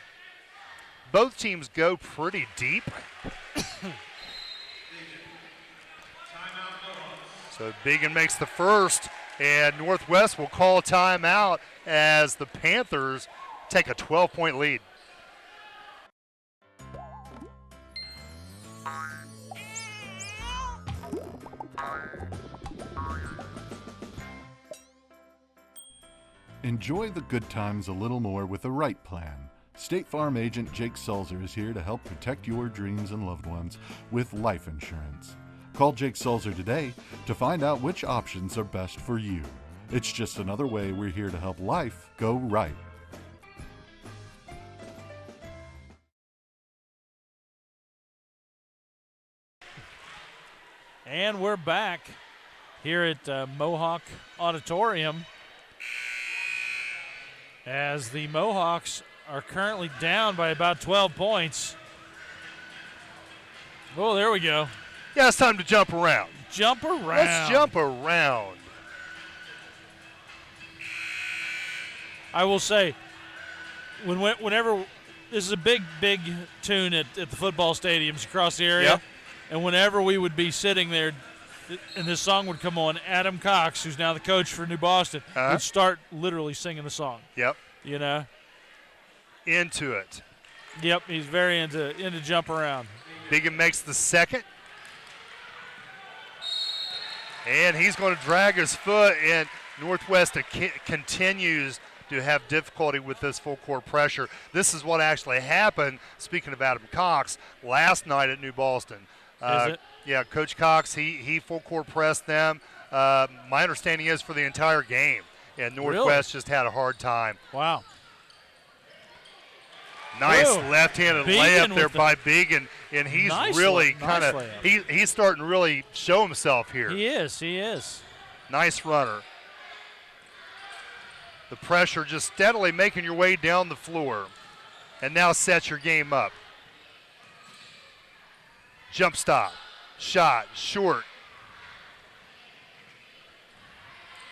Both teams go pretty deep. So Began makes the first, and Northwest will call a timeout as the Panthers take a 12-point lead. Enjoy the good times a little more with the right plan. State Farm agent Jake Sulzer is here to help protect your dreams and loved ones with life insurance. Call Jake Sulzer today to find out which options are best for you. It's just another way we're here to help life go right. And we're back here at Mohawk Auditorium as the Mohawks are currently down by about 12 points. Oh, there we go. Yeah, it's time to jump around. Jump around. Let's jump around. I will say, whenever this is a big tune at the football stadiums across the area, yep. And whenever we would be sitting there and this song would come on, Adam Cox, who's now the coach for New Boston, would start literally singing the song. Yep. You know? Into it. Yep, he's very into jump around. Began makes the second. And he's going to drag his foot, and Northwest continues to have difficulty with this full court pressure. This is what actually happened, speaking of Adam Cox, last night at New Boston. Is it? Yeah, Coach Cox, he full court pressed them. My understanding is for the entire game, and Northwest just had a hard time. Wow. Nice left-handed layup there by Began, and he's really kind of he's starting to really show himself here. He is. Nice runner. The pressure just steadily making your way down the floor, and now sets your game up. Jump stop, shot, short.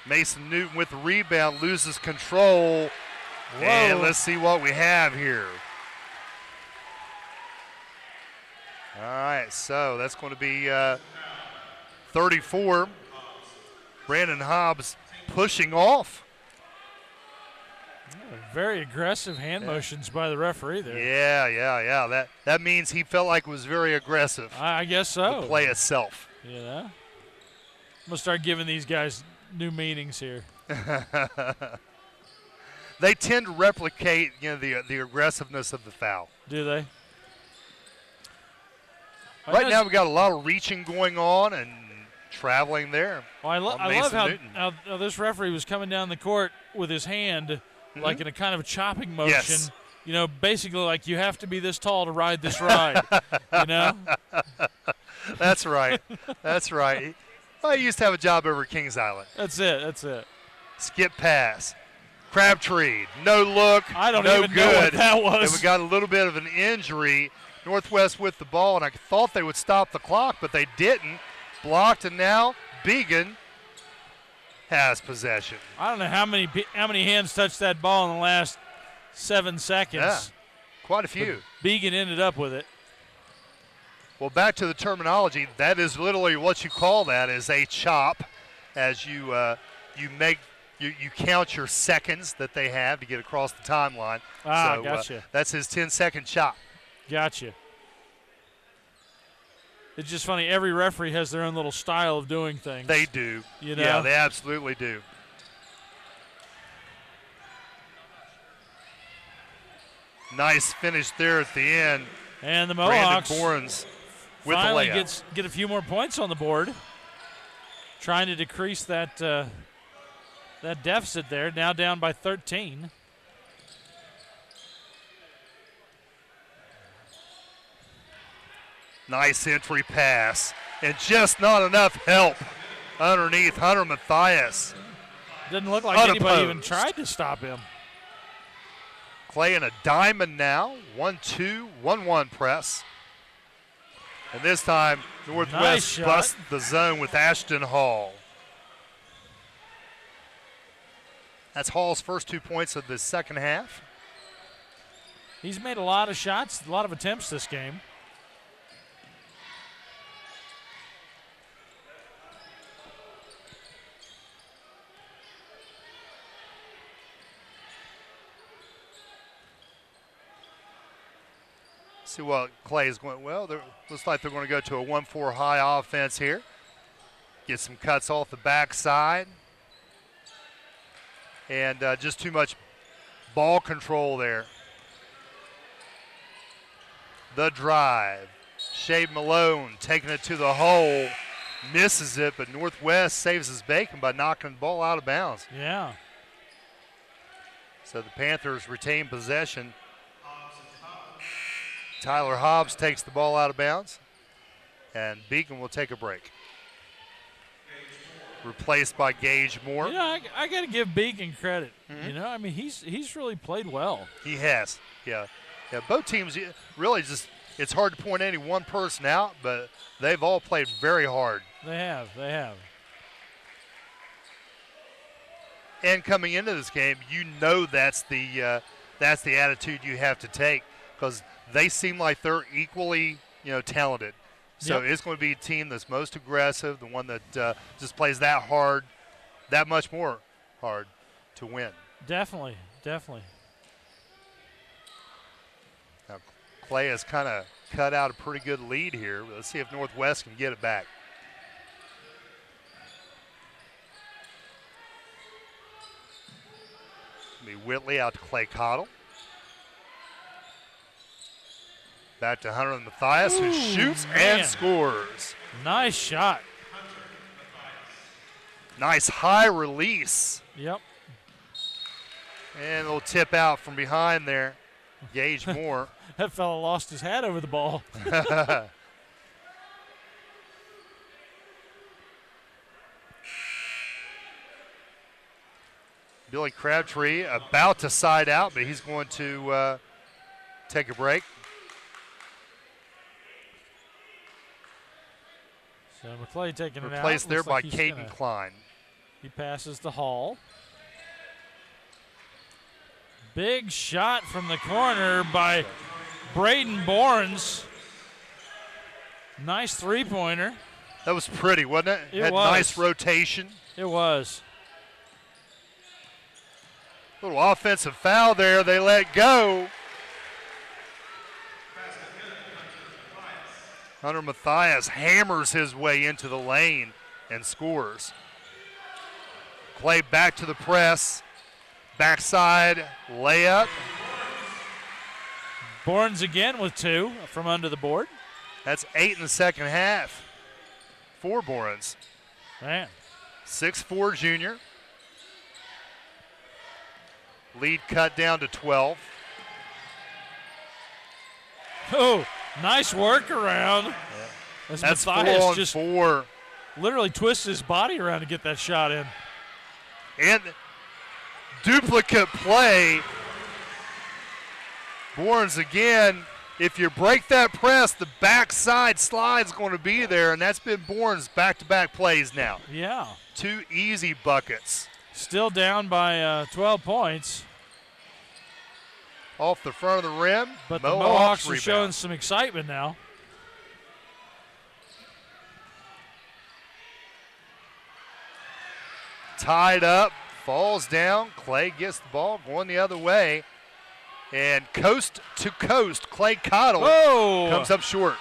Mason Newton with the rebound, loses control. Whoa. And let's see what we have here. All right, so that's going to be 34. Brandon Hobbs pushing off. Very aggressive hand motions by the referee there. Yeah. That means he felt like it was very aggressive. I guess so. The play itself. Yeah. I'm going to start giving these guys new meanings here. They tend to replicate, the aggressiveness of the foul. Do they? Right now we got a lot of reaching going on and traveling there. Well, I love how this referee was coming down the court with his hand like in a kind of a chopping motion. Yes. Basically like you have to be this tall to ride this ride. That's right. That's right. Well, he used to have a job over at Kings Island. That's it. Skip pass. Crabtree, no look, I don't no even good. know what that was. And we got a little bit of an injury. Northwest with the ball, and I thought they would stop the clock, but they didn't. Blocked, and now Began has possession. I don't know how many hands touched that ball in the last 7 seconds. Yeah, quite a few. But Began ended up with it. Well, back to the terminology, that is literally what you call that is a chop, as you count your seconds that they have to get across the timeline. So, gotcha. That's his 10-second chop. Gotcha. It's just funny. Every referee has their own little style of doing things. They do. You know? Yeah, they absolutely do. Nice finish there at the end. And the Mohawks Borns with finally the layup. get a few more points on the board, trying to decrease that that deficit there. Now down by 13. Nice entry pass, and just not enough help underneath Hunter Matthias. Didn't look like anybody even tried to stop him. Clay in a diamond now, 1-2, 1-1 press. And this time, Northwest busts the zone with Ashton Hall. That's Hall's first 2 points of the second half. He's made a lot of shots, a lot of attempts this game. See what Clay is going. Well, looks like they're going to go to a 1-4 high offense here. Get some cuts off the backside. And just too much ball control there. The drive. Shea Malone taking it to the hole. Misses it, but Northwest saves his bacon by knocking the ball out of bounds. Yeah. So the Panthers retain possession. Tyler Hobbs takes the ball out of bounds, and Beacon will take a break. Replaced by Gage Moore. You know, I got to give Beacon credit. Mm-hmm. You know, I mean, he's really played well. He has, yeah. Both teams really just, it's hard to point any one person out, but they've all played very hard. They have. And coming into this game, you know that's the attitude you have to take, because they seem like they're equally, talented. So It's going to be a team that's most aggressive, the one that just plays that hard, that much more hard to win. Definitely. Now, Clay has kind of cut out a pretty good lead here. Let's see if Northwest can get it back. It'll be Whitley out to Clay Cottle. Back to Hunter Matthias, who shoots and scores. Nice shot. Nice high release. Yep. And a little tip out from behind there. Gage Moore. That fella lost his hat over the ball. Billy Crabtree about to side out, but he's going to take a break. So McClay taking it out. Replaced there by Caden Klein. He passes to Hall. Big shot from the corner by Braden Borns. Nice three-pointer. That was pretty, wasn't it? It had was. Nice rotation. It was. Little offensive foul there. They let go. Hunter Matthias hammers his way into the lane and scores. Clay back to the press. Backside layup. Borns again with 2 from under the board. That's 8 in the second half for Borns. Man. 6'4" junior. Lead cut down to 12. Oh, nice workaround. Yeah. That's Matthias 4 on just 4. Literally twists his body around to get that shot in. And duplicate play. Borns again. If you break that press, the backside slide's going to be there, and that's been Borns' back-to-back plays now. Yeah. 2 easy buckets. Still down by 12 points. Off the front of the rim. But the Mohawks are showing some excitement now. tied up, falls down. Clay gets the ball going the other way. And coast to coast, Clay Cottle comes up short.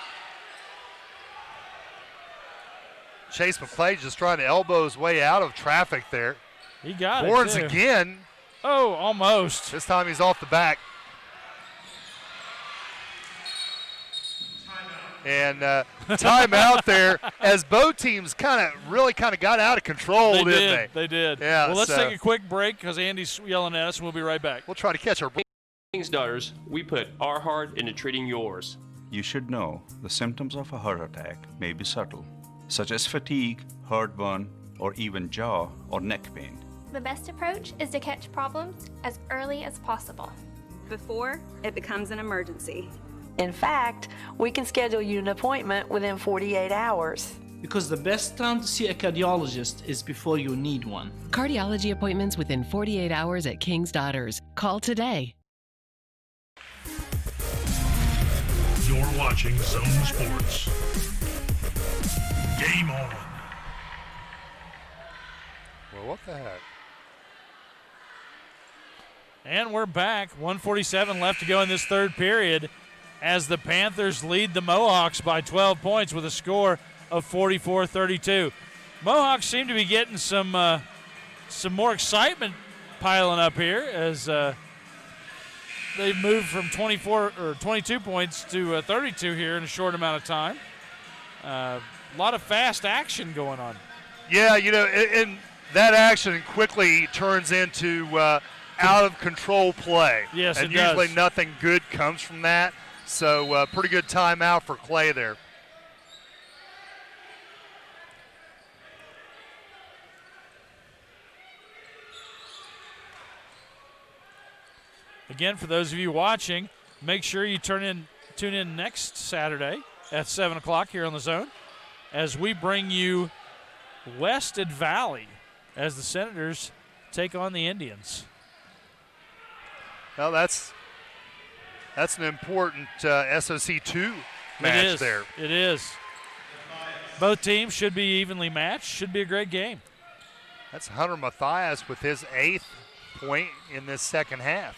Chase McClay just trying to elbow his way out of traffic there. He got Borns it, too. again. Oh, almost. This time he's off the back. And timeout there as both teams really got out of control, didn't they? They did. Yeah. Well, let's take a quick break because Andy's yelling at us, and we'll be right back. We'll try to catch our break. King's Daughters, we put our heart into treating yours. You should know the symptoms of a heart attack may be subtle, such as fatigue, heartburn, or even jaw or neck pain. The best approach is to catch problems as early as possible, before it becomes an emergency. In fact, we can schedule you an appointment within 48 hours. Because the best time to see a cardiologist is before you need one. Cardiology appointments within 48 hours at King's Daughters. Call today. You're watching Zone Sports. Game on. Well, what the heck? And we're back. 1:47 left to go in this third period as the Panthers lead the Mohawks by 12 points with a score of 44-32. Mohawks seem to be getting some more excitement piling up here as they've moved from 22 points to 32 here in a short amount of time. A lot of fast action going on. Yeah, and that action quickly turns into out of control play. Yes, and it does. usually nothing good comes from that. So pretty good timeout for Clay there. Again, for those of you watching, make sure you tune in next Saturday at 7 o'clock here on the Zone as we bring you Wested Valley as the Senators take on the Indians. Well, that's an important SOC2 match there. It is. Both teams should be evenly matched. Should be a great game. That's Hunter Mathias with his 8th point in this second half.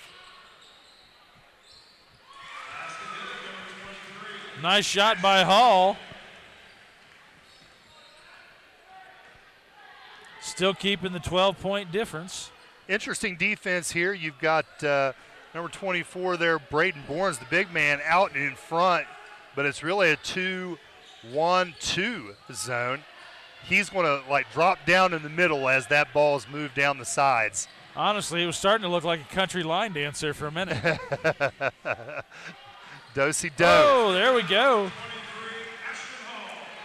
Nice shot by Hall. Still keeping the 12-point difference. Interesting defense here. You've got number 24 there, Braden Borns, the big man, out in front, but it's really a 2-1-2 zone. He's going to drop down in the middle as that ball's moved down the sides. Honestly, it was starting to look like a country line dance there for a minute. Do-si-do. Oh, there we go.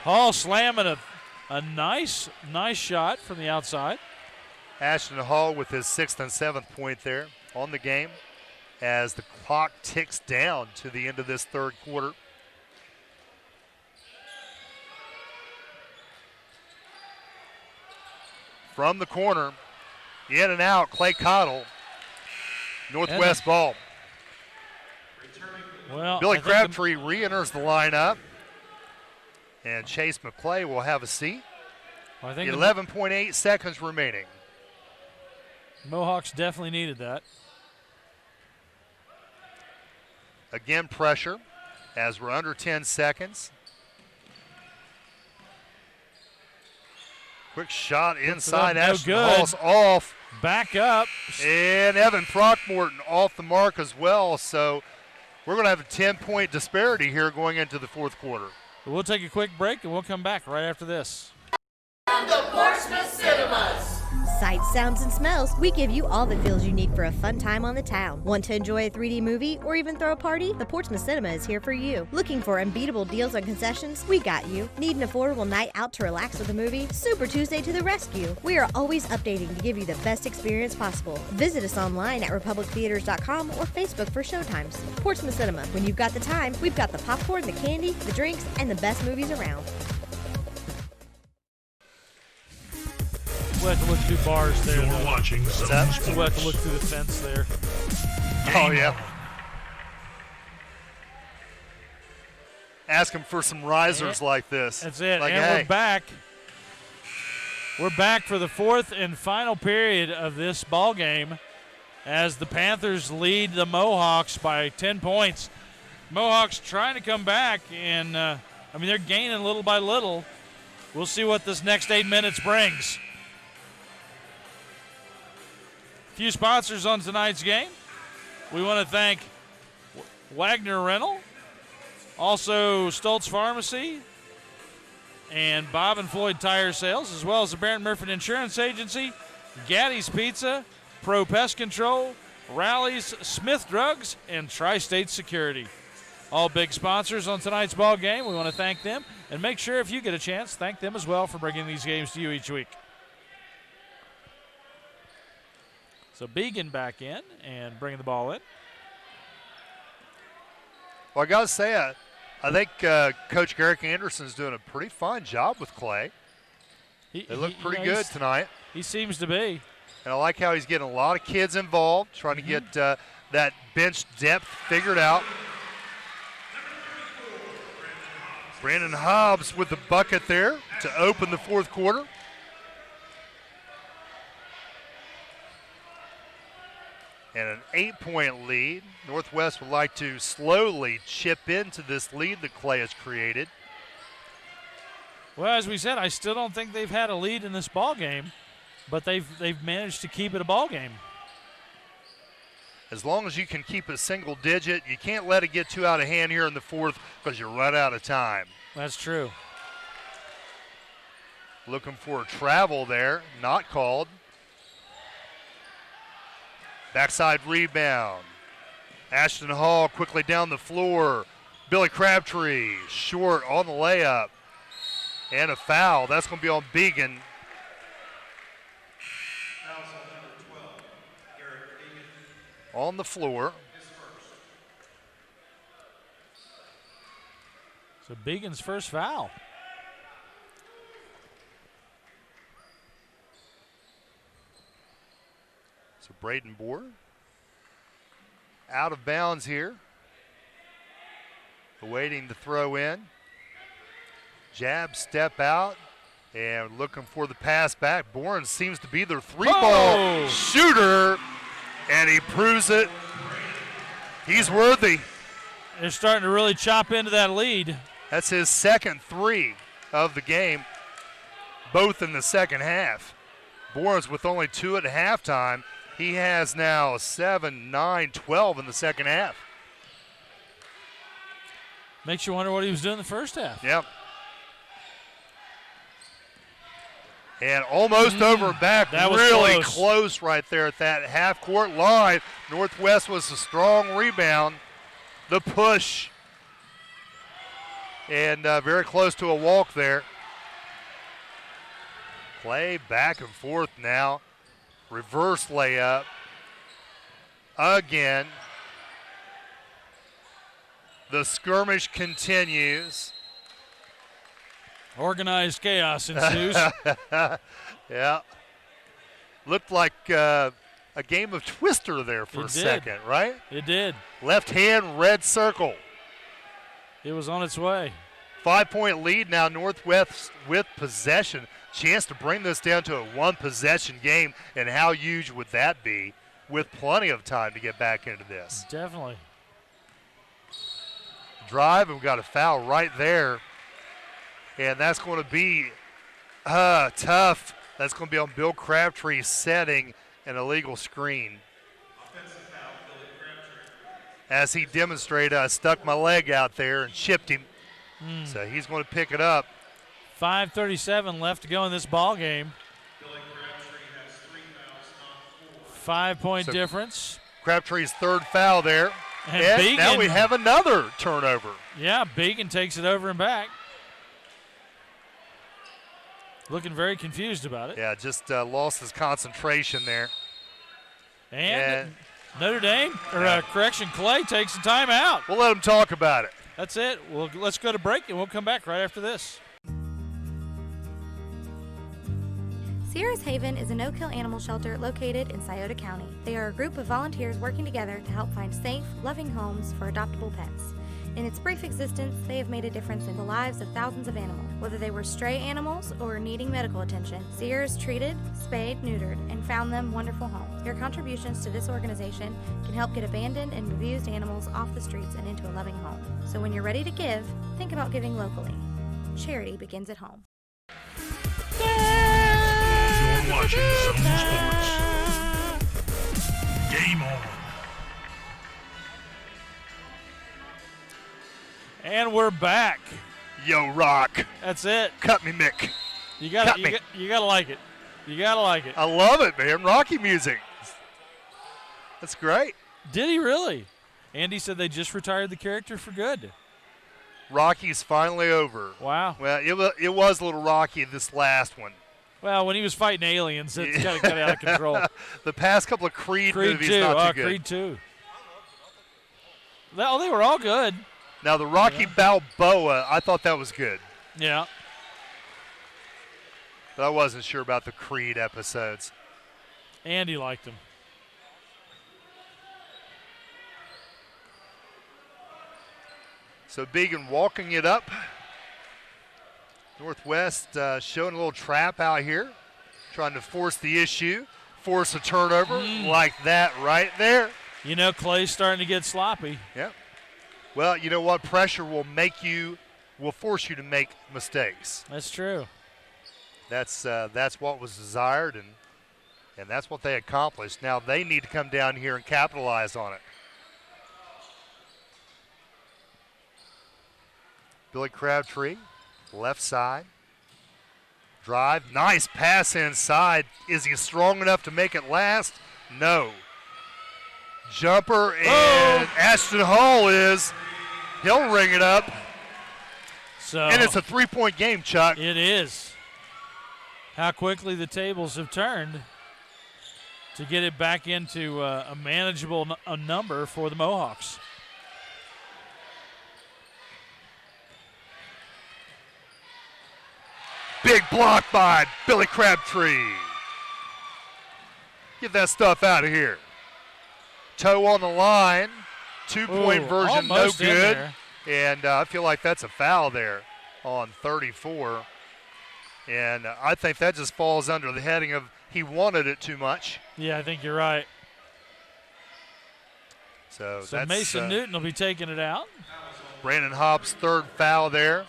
Hall slamming a nice shot from the outside. Ashton Hall with his 6th and 7th point there on the game as the clock ticks down to the end of this third quarter. From the corner, in and out, Clay Cottle, Northwest ball. Well, Billy Crabtree re-enters the lineup, and Chase McClay will have a seat. Well, I think 11.8 seconds remaining. Mohawks definitely needed that. Again, pressure as we're under 10 seconds. Quick shot inside. Ashton Hall's off. Back up. And Evan Throckmorton off the mark as well. So we're going to have a 10-point disparity here going into the fourth quarter. We'll take a quick break and we'll come back right after this. The Portsmouth Cinemas. Sights, sounds, and smells, we give you all the feels you need for a fun time on the town. Want to enjoy a 3D movie or even throw a party? The Portsmouth Cinema is here for you. Looking for unbeatable deals on concessions? We got you. Need an affordable night out to relax with a movie? Super Tuesday to the rescue. We are always updating to give you the best experience possible. Visit us online at republictheaters.com or Facebook for showtimes. Portsmouth Cinema. When you've got the time, we've got the popcorn, the candy, the drinks, and the best movies around. We'll have to look through bars there. You're watching Zone Sports. We'll have to look through the fence there. Oh, yeah. Ask him for some risers like this. That's it. Like, and hey, we're back. We're back for the fourth and final period of this ball game as the Panthers lead the Mohawks by 10 points. Mohawks trying to come back, and they're gaining little by little. We'll see what this next 8 minutes brings. A few sponsors on tonight's game. We want to thank Wagner Rental, also Stoltz Pharmacy, and Bob and Floyd Tire Sales, as well as the Barron Murphy Insurance Agency, Gaddy's Pizza, Pro Pest Control, Rallies, Smith Drugs, and Tri-State Security. All big sponsors on tonight's ball game. We want to thank them, and make sure if you get a chance, thank them as well for bringing these games to you each week. So Began back in and bringing the ball in. Well, I got to say, I think Coach Garrick Anderson's doing a pretty fine job with Clay. They look pretty good tonight. He seems to be. And I like how he's getting a lot of kids involved, trying to get that bench depth figured out. Brandon Hobbs with the bucket there to open the fourth quarter. And an 8-point lead. Northwest would like to slowly chip into this lead that Clay has created. Well, as we said, I still don't think they've had a lead in this ball game, but they've managed to keep it a ball game. As long as you can keep it single digit, you can't let it get too out of hand here in the fourth because you run out of time. That's true. Looking for a travel there, not called. Backside rebound. Ashton Hall quickly down the floor. Billy Crabtree short on the layup. And a foul. That's going to be on Began. On the floor. So Began's first foul. So Braden Boer out of bounds here. Awaiting the throw in. Jab, step out, and looking for the pass back. Bourne seems to be their three-ball shooter, and he proves it. He's worthy. They're starting to really chop into that lead. That's his second three of the game, both in the second half. Bourne's with only 2 at halftime. He has now 7, 9, 12 in the second half. Makes you wonder what he was doing in the first half. Yep. And almost over back, that was really close right there at that half-court line. Northwest was a strong rebound. The push. And very close to a walk there. Play back and forth now. Reverse layup. Again. The skirmish continues. Organized chaos ensues. Yeah. Looked like a game of Twister there for a second, right? It did. Left hand, red circle. It was on its way. 5-point lead now, Northwest with possession. Chance to bring this down to a one-possession game, and how huge would that be with plenty of time to get back into this? Definitely. Drive, and we've got a foul right there. And that's going to be tough. That's going to be on Bill Crabtree setting an illegal screen. As he demonstrated, I stuck my leg out there and chipped him. So he's going to pick it up. 5:37 left to go in this ball game. 5-point difference. Crabtree's third foul there. And Began, now we have another turnover. Yeah, Began takes it over and back. Looking very confused about it. Yeah, just lost his concentration there. And Notre Dame, Clay takes a timeout. We'll let him talk about it. That's it. Well, let's go to break, and we'll come back right after this. Sierra's Haven is a no-kill animal shelter located in Scioto County. They are a group of volunteers working together to help find safe, loving homes for adoptable pets. In its brief existence, they have made a difference in the lives of thousands of animals. Whether they were stray animals or needing medical attention, Sierra's treated, spayed, neutered, and found them wonderful homes. Your contributions to this organization can help get abandoned and abused animals off the streets and into a loving home. So when you're ready to give, think about giving locally. Charity begins at home. You're watching Zone Sports. Game on. And we're back. Yo, Rock. That's it. Cut me, Mick. You gotta like it. You gotta like it. I love it, man. Rocky music. That's great. Did he really? Andy said they just retired the character for good. Rocky's finally over. Wow. Well, it was a little rocky, this last one. Well, when he was fighting aliens, it's kind of got out of control. The past couple of Creed movies, not too good. Creed 2. Well, they were all good. Now, the Rocky Balboa, I thought that was good. Yeah. But I wasn't sure about the Creed episodes. Andy liked them. So Began walking it up. Northwest showing a little trap out here. Trying to force the issue. Force a turnover like that right there. You know, Clay's starting to get sloppy. Yep. Well, you know what? Pressure will force you to make mistakes. That's true. That's what was desired, and that's what they accomplished. Now they need to come down here and capitalize on it. Billy Crabtree, left side. Drive, nice pass inside. Is he strong enough to make it last? No. Jumper, and Ashton Hall is. He'll ring it up. And it's a 3-point game, Chuck. It is. How quickly the tables have turned to get it back into a manageable number for the Mohawks. Big block by Billy Crabtree. Get that stuff out of here. Toe on the line. 2-point version, no good. And I feel like that's a foul there on 34. And I think that just falls under the heading of he wanted it too much. Yeah, I think you're right. So that's, Mason Newton will be taking it out. Brandon Hobbs' third foul there.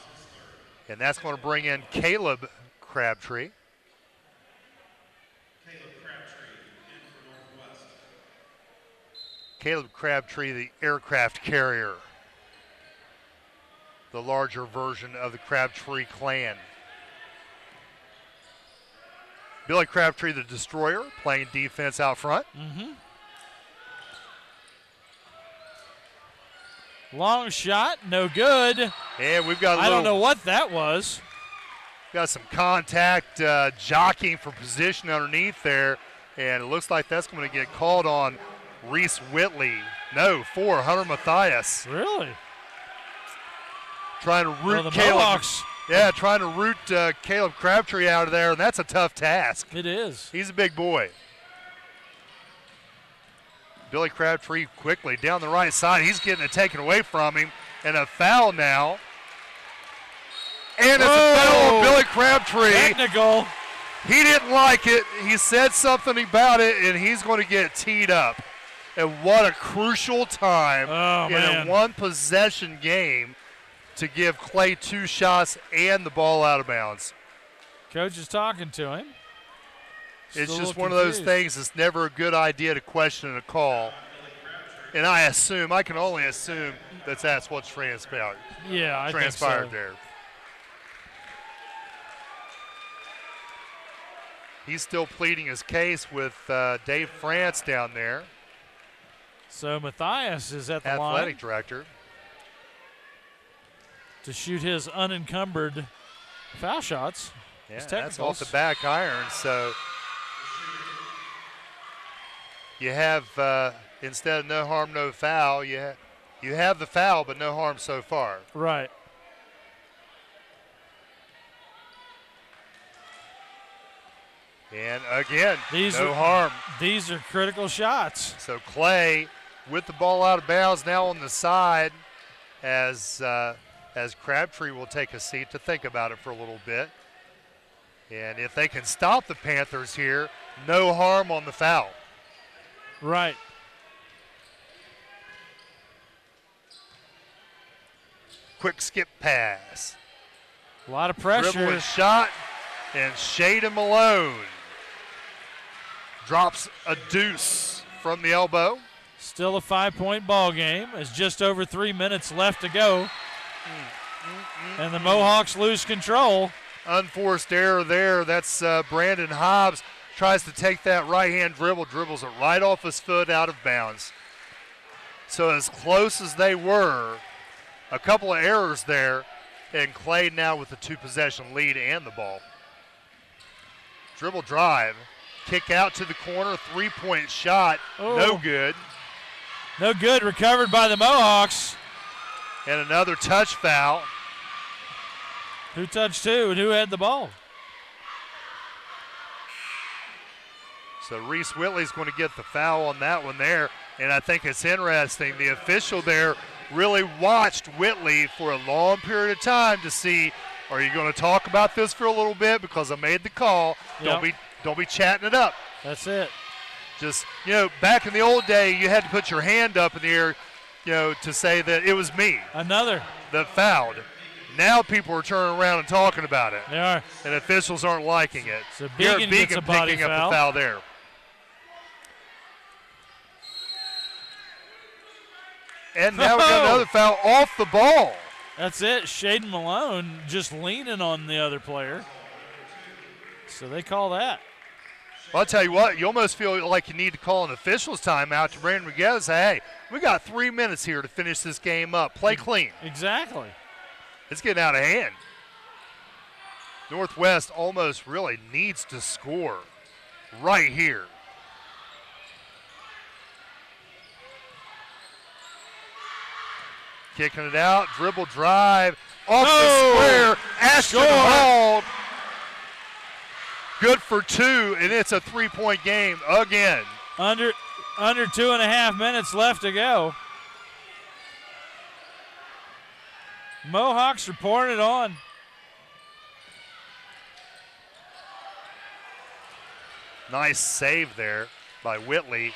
And that's going to bring in Caleb Crabtree. Caleb Crabtree, the aircraft carrier. The larger version of the Crabtree clan. Billy Crabtree, the destroyer, playing defense out front. Long shot, no good. And we've got I don't know what that was. Got some contact, jockeying for position underneath there. And it looks like that's going to get called on Reese Whitley. No, Hunter Mathias. Really? Trying to root Caleb. Mohawks. Yeah, trying to root Caleb Crabtree out of there, and that's a tough task. It is. He's a big boy. Billy Crabtree quickly down the right side. He's getting it taken away from him, and a foul now. And it's a foul on Billy Crabtree. Technical. He didn't like it. He said something about it, and he's going to get teed up. And what a crucial time in a one-possession game to give Clay 2 shots and the ball out of bounds. Coach is talking to him. It's just one of those things that's never a good idea to question a call. And I can only assume that's what's transpired. Yeah, I transpired think so. there. He's still pleading his case with Dave France down there. So Mathias is at the line. Athletic director. To shoot his unencumbered foul shots. Yeah, that's off the back iron. So you have, instead of no harm, no foul, you have the foul, but no harm so far. Right. And again, no harm. These are critical shots. So Clay with the ball out of bounds now on the side. as Crabtree will take a seat to think about it for a little bit. And if they can stop the Panthers here, no harm on the foul. Right. Quick skip pass. A lot of pressure. Dribble and shot, and Shaden Malone drops a deuce from the elbow. Still a 5-point ball game. There's just over 3 minutes left to go. And the Mohawks lose control. Unforced error there. That's Brandon Hobbs. Tries to take that right-hand dribble, dribbles it right off his foot out of bounds. So as close as they were, a couple of errors there, and Clay now with the 2-possession lead and the ball. Dribble drive, kick out to the corner, 3-point shot, no good. No good, recovered by the Mohawks. And another touch foul. Who touched who and who had the ball? So Reese Whitley's going to get the foul on that one there. And I think it's interesting. The official there really watched Whitley for a long period of time to see, are you going to talk about this for a little bit because I made the call? Yep. Don't be chatting it up. That's it. Just, back in the old day, you had to put your hand up in the air, to say that it was me. Another. That fouled. Now people are turning around and talking about it. They are. And officials aren't liking it. So Began gets a body picking foul. up the foul there. And now we got another foul off the ball. That's it. Shaden Malone just leaning on the other player. So they call that. Well, I'll tell you what, you almost feel like you need to call an official's timeout to Brandon Miguel and say, hey, we got 3 minutes here to finish this game up. Play clean. Exactly. It's getting out of hand. Northwest almost really needs to score right here. Kicking it out, dribble drive, off the square, Ashton Hall. Good for 2, and it's a 3-point game again. Under 2.5 minutes left to go. Mohawks are pouring it on. Nice save there by Whitley.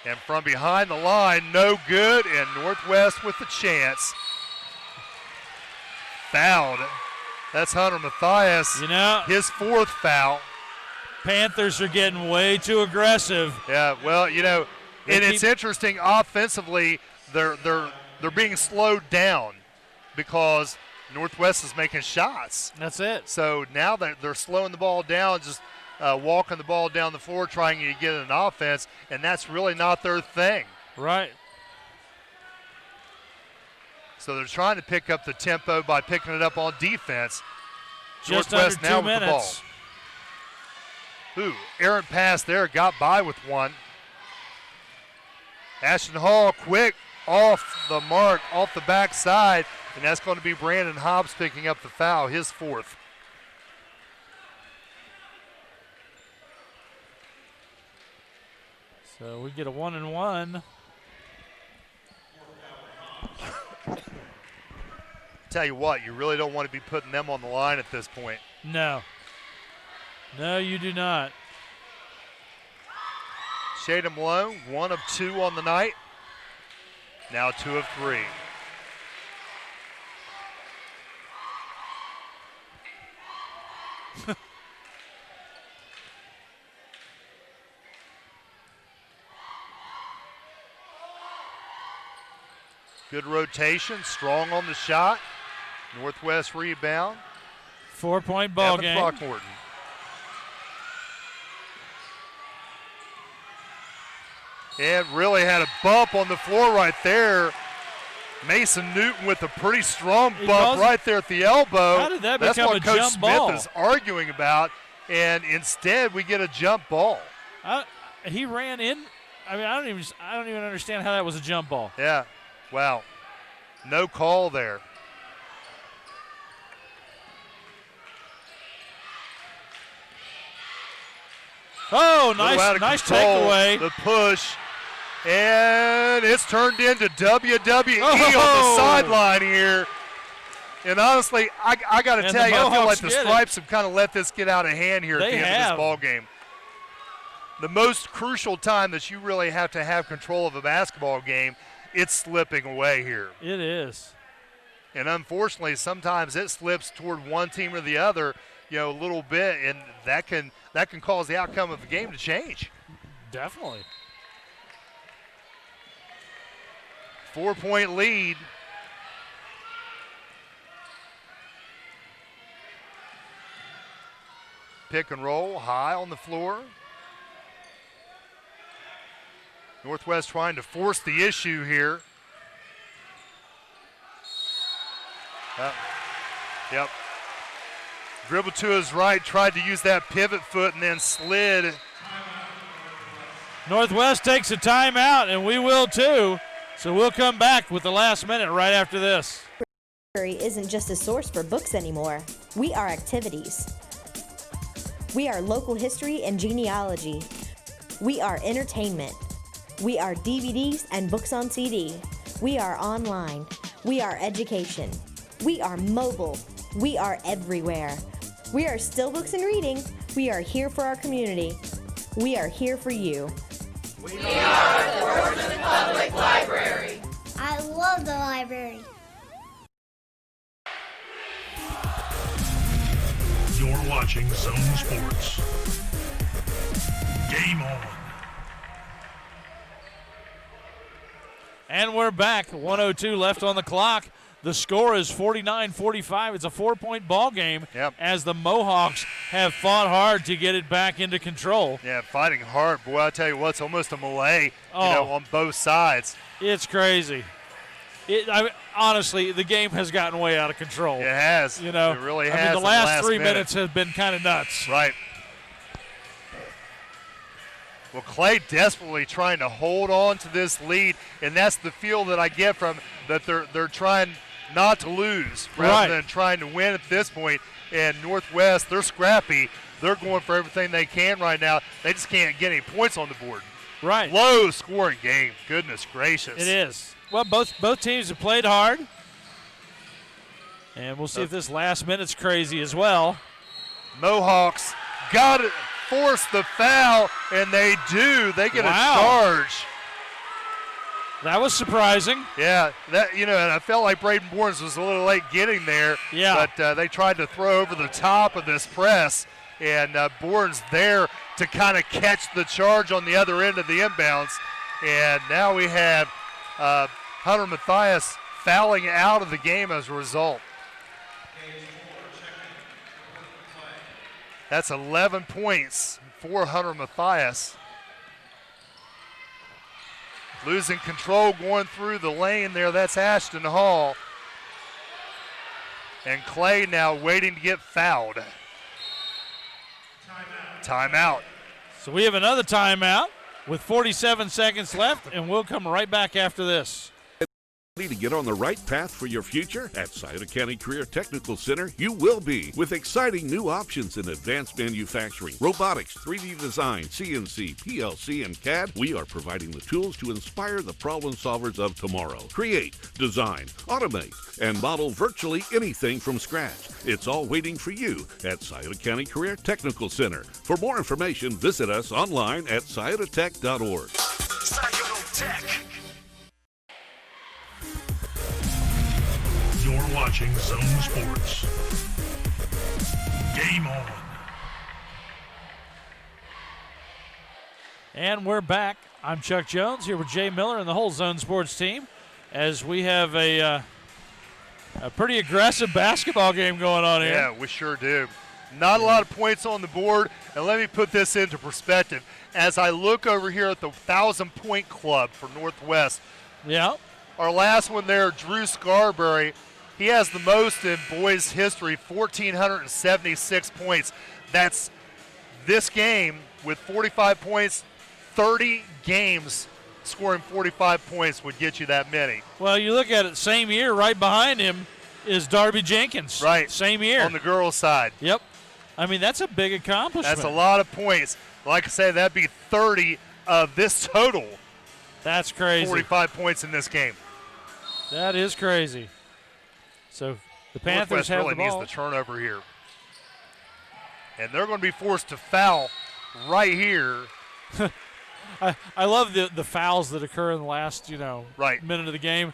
And from behind the line, no good, and Northwest with the chance. Fouled. That's Hunter Mathias. His 4th foul. Panthers are getting way too aggressive. Yeah, well, and it's interesting offensively, they're being slowed down because Northwest is making shots. That's it. So now they're slowing the ball down, just walking the ball down the floor, trying to get an offense, and that's really not their thing. Right. So they're trying to pick up the tempo by picking it up on defense. Just Northwest under 2 now minutes. With the ball. Errant pass there, got by with one. Ashton Hall quick off the mark, off the backside, and that's going to be Brandon Hobbs picking up the foul, his 4th. So we get a 1-and-1. Tell you what, you really don't want to be putting them on the line at this point. No. No, you do not. Shaden Malone, 1 of 2 on the night. Now 2 of 3. Good rotation, strong on the shot. Northwest rebound. 4-point ball game. Throckmorton. And really had a bump on the floor right there. Mason Newton with a pretty strong bump right there at the elbow. How did that That's become what a Coach jump Smith ball? is arguing about, and instead we get a jump ball. He ran in. I mean, I don't even understand how that was a jump ball. Yeah, wow, no call there. Oh, nice takeaway. The push. And it's turned into WWE on the sideline here. And honestly, I got to tell you, I feel like the Stripes have kind of let this get out of hand here at the end of this ball game. The most crucial time that you really have to have control of a basketball game, it's slipping away here. It is. And unfortunately, sometimes it slips toward one team or the other, a little bit, and that can cause the outcome of the game to change. Definitely. 4-point lead. Pick and roll, high on the floor. Northwest trying to force the issue here. Yep. Dribbled to his right, tried to use that pivot foot and then slid. Northwest takes a timeout, and we will too. So we'll come back with the last minute right after this. Library isn't just a source for books anymore. We are activities. We are local history and genealogy. We are entertainment. We are DVDs and books on CD. We are online. We are education. We are mobile. We are everywhere. We are still books and reading. We are here for our community. We are here for you. We are the Portsmouth Public Library. I love the library. You're watching Zone Sports. Game on. And we're back. 1:02 left on the clock. The score is 49-45. It's a 4-point ball game as the Mohawks have fought hard to get it back into control. Yeah, fighting hard. Boy, I tell you what, it's almost a melee on both sides. It's crazy. Honestly, the game has gotten way out of control. It has. It really has. I mean, the last 3 minutes have been kind of nuts. Right. Well, Clay desperately trying to hold on to this lead, and that's the feel that I get from that they're trying not to lose rather than trying to win at this point. And Northwest, they're scrappy. They're going for everything they can right now. They just can't get any points on the board. Right. Low scoring game. Goodness gracious. It is. Well, both teams have played hard. And we'll see if this last minute's crazy as well. Mohawks got it. Force the foul, and they do. They get a charge. That was surprising. Yeah, and I felt like Braden Bournes was a little late getting there. Yeah. But they tried to throw over the top of this press, and Bournes there to kind of catch the charge on the other end of the inbounds. And now we have Hunter Mathias fouling out of the game as a result. That's 11 points for Hunter Mathias. Losing control going through the lane there. That's Ashton Hall. And Clay now waiting to get fouled. Timeout. So we have another timeout with 47 seconds left, and we'll come right back after this. Ready to get on the right path for your future? At Scioto County Career Technical Center, you will be. With exciting new options in advanced manufacturing, robotics, 3D design, CNC, PLC, and CAD, we are providing the tools to inspire the problem solvers of tomorrow. Create, design, automate, and model virtually anything from scratch. It's all waiting for you at Scioto County Career Technical Center. For more information, visit us online at sciototech.org. Scioto Tech. You're watching Zone Sports. Game on. And we're back. I'm Chuck Jones here with Jay Miller and the whole Zone Sports team as we have a pretty aggressive basketball game going on here. Yeah, we sure do. Not a lot of points on the board, and let me put this into perspective. As I look over here at the 1,000-point club for Northwest, our last one there, Drew Scarberry, he has the most in boys history, 1,476 points. That's this game with 45 points, 30 games scoring 45 points would get you that many. Well, you look at it, same year, right behind him is Darby Jenkins. Right. Same year. On the girls' side. Yep. I mean, that's a big accomplishment. That's a lot of points. Like I say, that'd be 30 of this total. That's crazy. 45 points in this game. That is crazy. So the Panthers Northwest have really the ball. needs the turnover here. And they're going to be forced to foul right here. I love the fouls that occur in the last, minute of the game.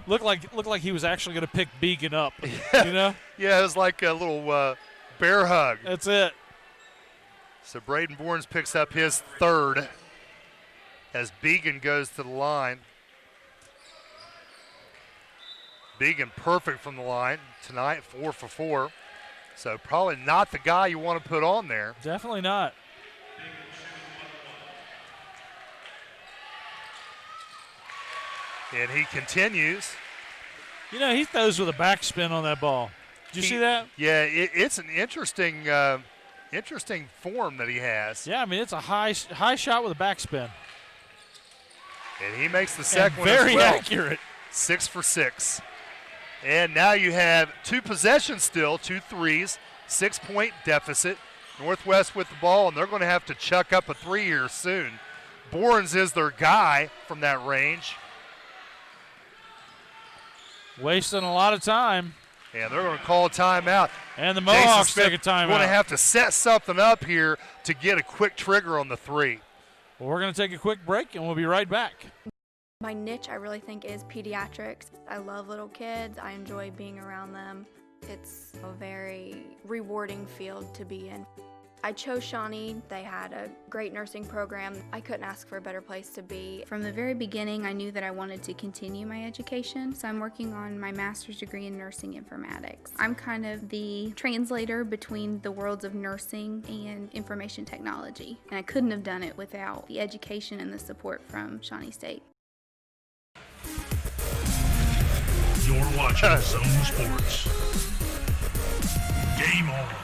Looked like he was actually going to pick Beacon up, you know? Yeah, it was like a little bear hug. That's it. So Braden Bournes picks up his third as Beacon goes to the line. Beacon perfect from the line tonight, 4 for 4. So probably not the guy you want to put on there. Definitely not. And he continues. He throws with a backspin on that ball. Did you see that? Yeah, it's an interesting form that he has. Yeah, I mean, it's a high shot with a backspin. And he makes the second one very as well. accurate. 6 for 6. And now you have 2 possessions still, 2 threes, 6-point deficit. Northwest with the ball, and they're going to have to chuck up a 3 here soon. Bournes is their guy from that range. Wasting a lot of time. And they're going to call a timeout. And the Mohawks take a timeout. Going to have to set something up here to get a quick trigger on the 3. Well, we're going to take a quick break, and we'll be right back. My niche, I really think, is pediatrics. I love little kids. I enjoy being around them. It's a very rewarding field to be in. I chose Shawnee. They had a great nursing program. I couldn't ask for a better place to be. From the very beginning, I knew that I wanted to continue my education, so I'm working on my master's degree in nursing informatics. I'm kind of the translator between the worlds of nursing and information technology, and I couldn't have done it without the education and the support from Shawnee State. You're watching Zone Sports. Game on.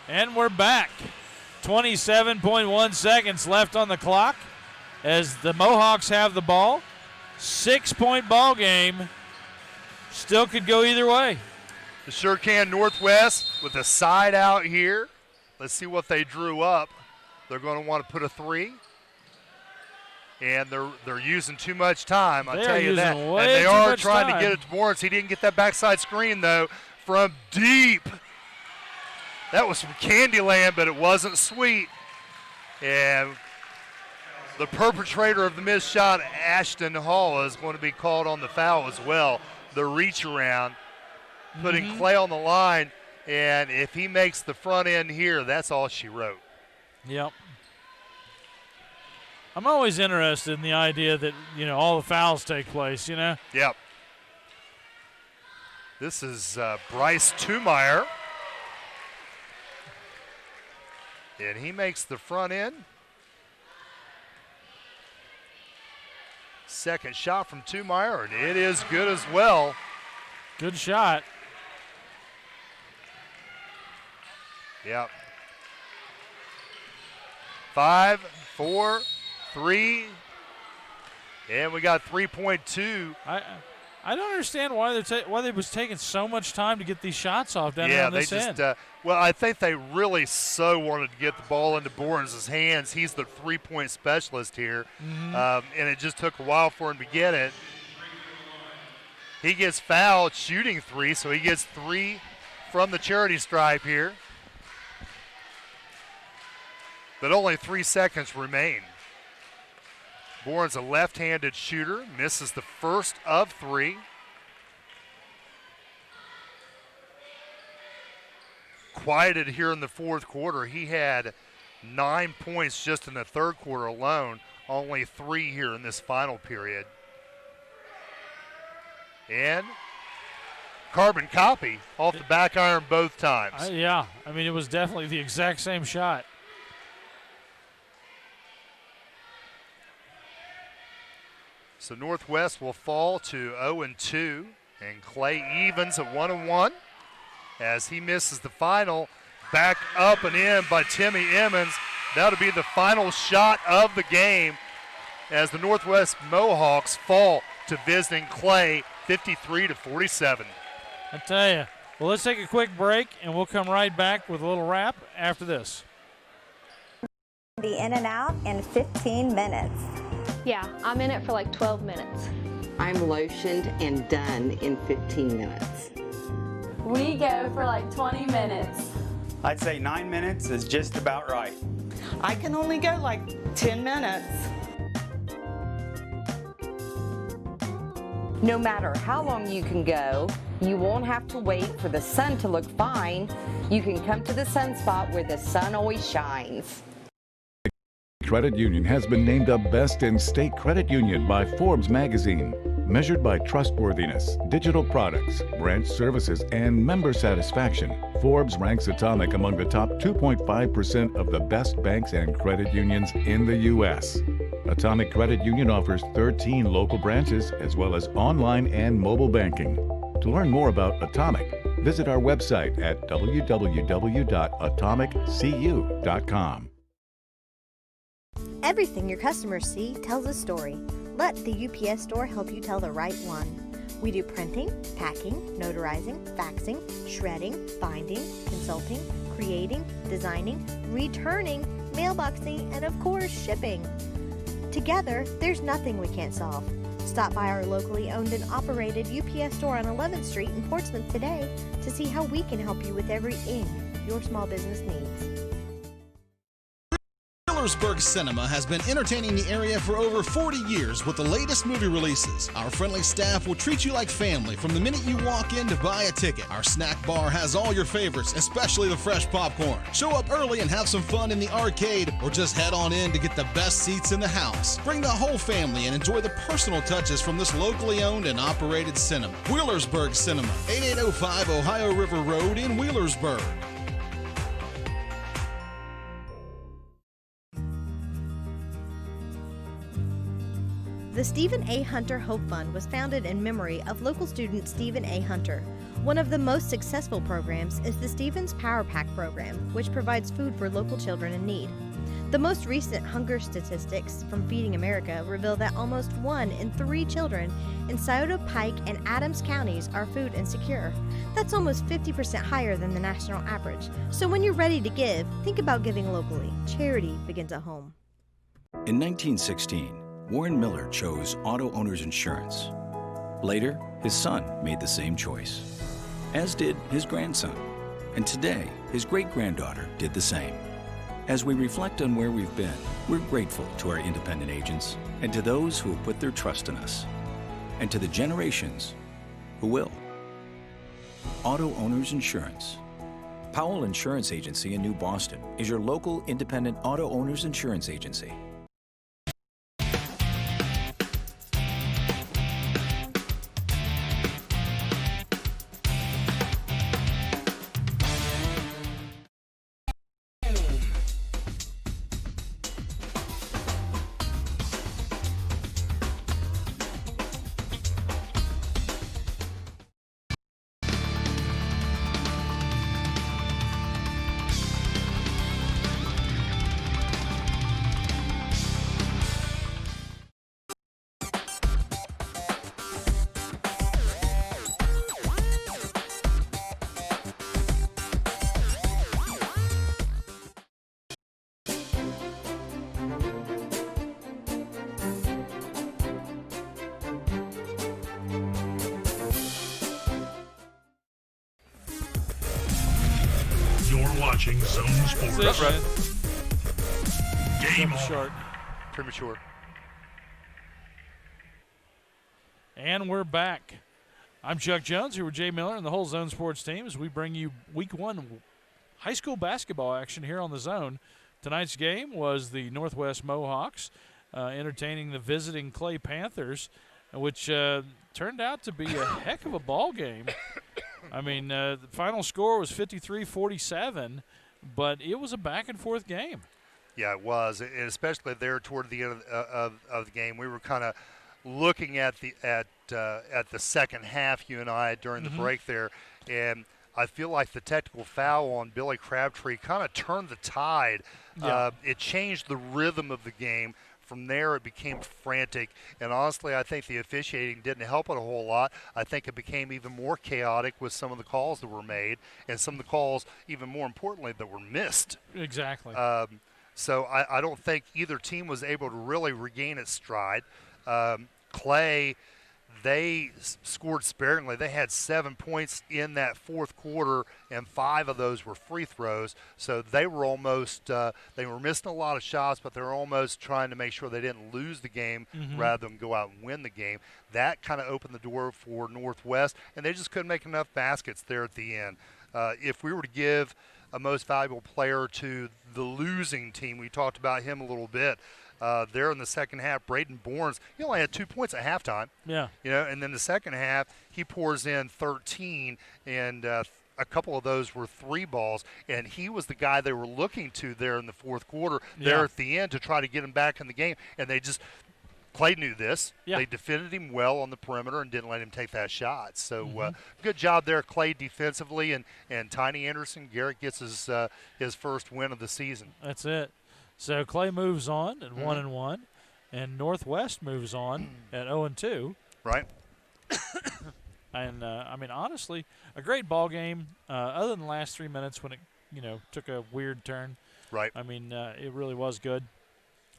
And we're back. 27.1 seconds left on the clock as the Mohawks have the ball. 6-point ball game. Still could go either way. The sure can. Northwest with a side out here. Let's see what they drew up. They're going to want to put a 3. And they're using too much time, I'll tell you that. And they are trying to get it to Bournes. He didn't get that backside screen, though, from deep. That was from Candyland, but it wasn't sweet. And the perpetrator of the missed shot, Ashton Hall, is going to be called on the foul as well. The reach around, putting Clay on the line. And if he makes the front end here, that's all she wrote. Yep. I'm always interested in the idea that, all the fouls take place, Yep. This is Bryce Tumeyer. And he makes the front end. Second shot from Tumeyer, and it is good as well. Good shot. Yep. 5, 4, 3, and we got 3.2. I don't understand why they was taking so much time to get these shots off down on this end. Well, I think they really so wanted to get the ball into Bournes' hands. He's the 3-point specialist here, and it just took a while for him to get it. He gets fouled shooting 3, so he gets 3 from the charity stripe here. But only 3 seconds remain. Bournes, a left-handed shooter, misses the first of 3. Quieted here in the fourth quarter. He had 9 points just in the third quarter alone, only 3 here in this final period. And carbon copy off the back iron both times. Yeah, I mean, it was definitely the exact same shot. So Northwest will fall to 0-2, and Clay evens at 1-1 as he misses the final. Back up and in by Timmy Emmons. That'll be the final shot of the game as the Northwest Mohawks fall to visiting Clay 53-47. I tell you. Well, let's take a quick break, and we'll come right back with a little wrap after this. Be in and out in 15 minutes. Yeah, I'm in it for like 12 minutes. I'm lotioned and done in 15 minutes. We go for like 20 minutes. I'd say 9 minutes is just about right. I can only go like 10 minutes. No matter how long you can go, you won't have to wait for the sun to look fine. You can come to the sun spot where the sun always shines. Credit Union has been named a Best in State Credit Union by Forbes magazine. Measured by trustworthiness, digital products, branch services, and member satisfaction, Forbes ranks Atomic among the top 2.5% of the best banks and credit unions in the U.S. Atomic Credit Union offers 13 local branches as well as online and mobile banking. To learn more about Atomic, visit our website at www.atomiccu.com. Everything your customers see tells a story. Let the UPS store help you tell the right one. We do printing, packing, notarizing, faxing, shredding, binding, consulting, creating, designing, returning, mailboxing, and of course, shipping. Together, there's nothing we can't solve. Stop by our locally owned and operated UPS store on 11th Street in Portsmouth today to see how we can help you with everything your small business needs. Millersburg Cinema has been entertaining the area for over 40 years with the latest movie releases. Our friendly staff will treat you like family from the minute you walk in to buy a ticket. Our snack bar has all your favorites, especially the fresh popcorn. Show up early and have some fun in the arcade, or just head on in to get the best seats in the house. Bring the whole family and enjoy the personal touches from this locally owned and operated cinema. Millersburg Cinema, 8805 Ohio River Road in Millersburg. The Stephen A. Hunter Hope Fund was founded in memory of local student Stephen A. Hunter. One of the most successful programs is the Stevens Power Pack program, which provides food for local children in need. The most recent hunger statistics from Feeding America reveal that almost 1 in 3 children in Scioto, Pike, and Adams counties are food insecure. That's almost 50% higher than the national average. So when you're ready to give, think about giving locally. Charity begins at home. In 1916, Warren Miller chose Auto Owners Insurance. Later, his son made the same choice, as did his grandson. And today, his great-granddaughter did the same. As we reflect on where we've been, we're grateful to our independent agents and to those who have put their trust in us, and to the generations who will. Auto Owners Insurance. Powell Insurance Agency in New Boston is your local independent auto owners insurance agency. Watching Zone Sports. Game short. Premature. And we're back. I'm Chuck Jones here with Jay Miller and the whole Zone Sports team as we bring you Week 1 high school basketball action here on the Zone. Tonight's game was the Northwest Mohawks entertaining the visiting Clay Panthers, which turned out to be a heck of a ball game. I mean, the final score was 53-47, but it was a back-and-forth game. Yeah, it was, and especially there toward the end of the game. We were kind of looking at the second half, you and I, during the break there, and I feel like the technical foul on Billy Crabtree kind of turned the tide. Yeah. It changed the rhythm of the game. From there, it became frantic, and honestly, I think the officiating didn't help it a whole lot. I think it became even more chaotic with some of the calls that were made, and some of the calls, even more importantly, that were missed. Exactly. So I don't think either team was able to really regain its stride. Clay, they scored sparingly. They had 7 points in that fourth quarter, and 5 of those were free throws. So they were almost they were missing a lot of shots, but they were almost trying to make sure they didn't lose the game rather than go out and win the game. That kind of opened the door for Northwest, and they just couldn't make enough baskets there at the end. If we were to give a most valuable player to the losing team, we talked about him a little bit. There in the second half, Braden Bournes, he only had 2 points at halftime. Yeah. And then the second half, he pours in 13, and a couple of those were 3 balls, and he was the guy they were looking to there in the fourth quarter, there at the end to try to get him back in the game, and Clay knew this. Yeah. They defended him well on the perimeter and didn't let him take that shot. So good job there, Clay, defensively, and Tiny Anderson. Garrett gets his first win of the season. That's it. So Clay moves on at 1-1, and Northwest moves on at 0-2. Right. And honestly, a great ball game. Other than the last 3 minutes when it took a weird turn. Right. It really was good.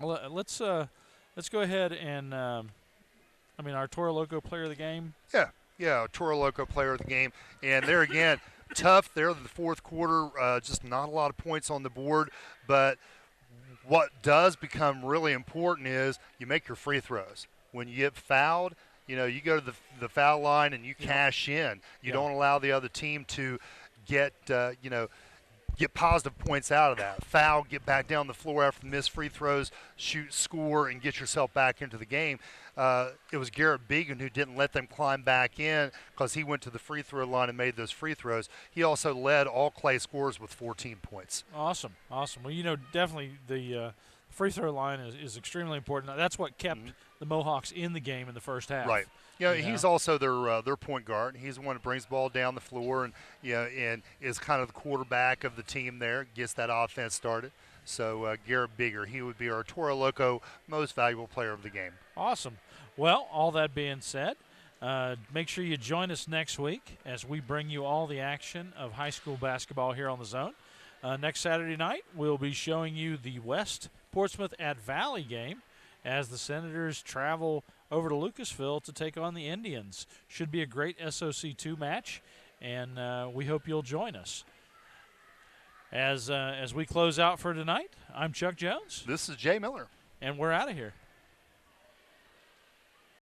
Well, let's go ahead and our Toro Loco player of the game. Yeah, Toro Loco player of the game, and there again, tough there in the fourth quarter. Just not a lot of points on the board, but what does become really important is you make your free throws. When you get fouled, you go to the foul line and you cash in. You don't allow the other team to get positive points out of that. Foul, get back down the floor after the missed free throws, shoot, score, and get yourself back into the game. It was Garrett Began who didn't let them climb back in because he went to the free throw line and made those free throws. He also led all Clay scorers with 14 points. Awesome. Well, definitely the free throw line is extremely important. That's what kept the Mohawks in the game in the first half. Right. He's also their point guard. He's the one that brings the ball down the floor and is kind of the quarterback of the team there, gets that offense started. So Garrett Bigger, he would be our Toro Loco most valuable player of the game. Awesome. Well, all that being said, make sure you join us next week as we bring you all the action of high school basketball here on the Zone. Next Saturday night, we'll be showing you the West Portsmouth at Valley game as the Senators travel over to Lucasville to take on the Indians. Should be a great SOC2 match, and we hope you'll join us. As we close out for tonight, I'm Chuck Jones. This is Jay Miller. And we're out of here.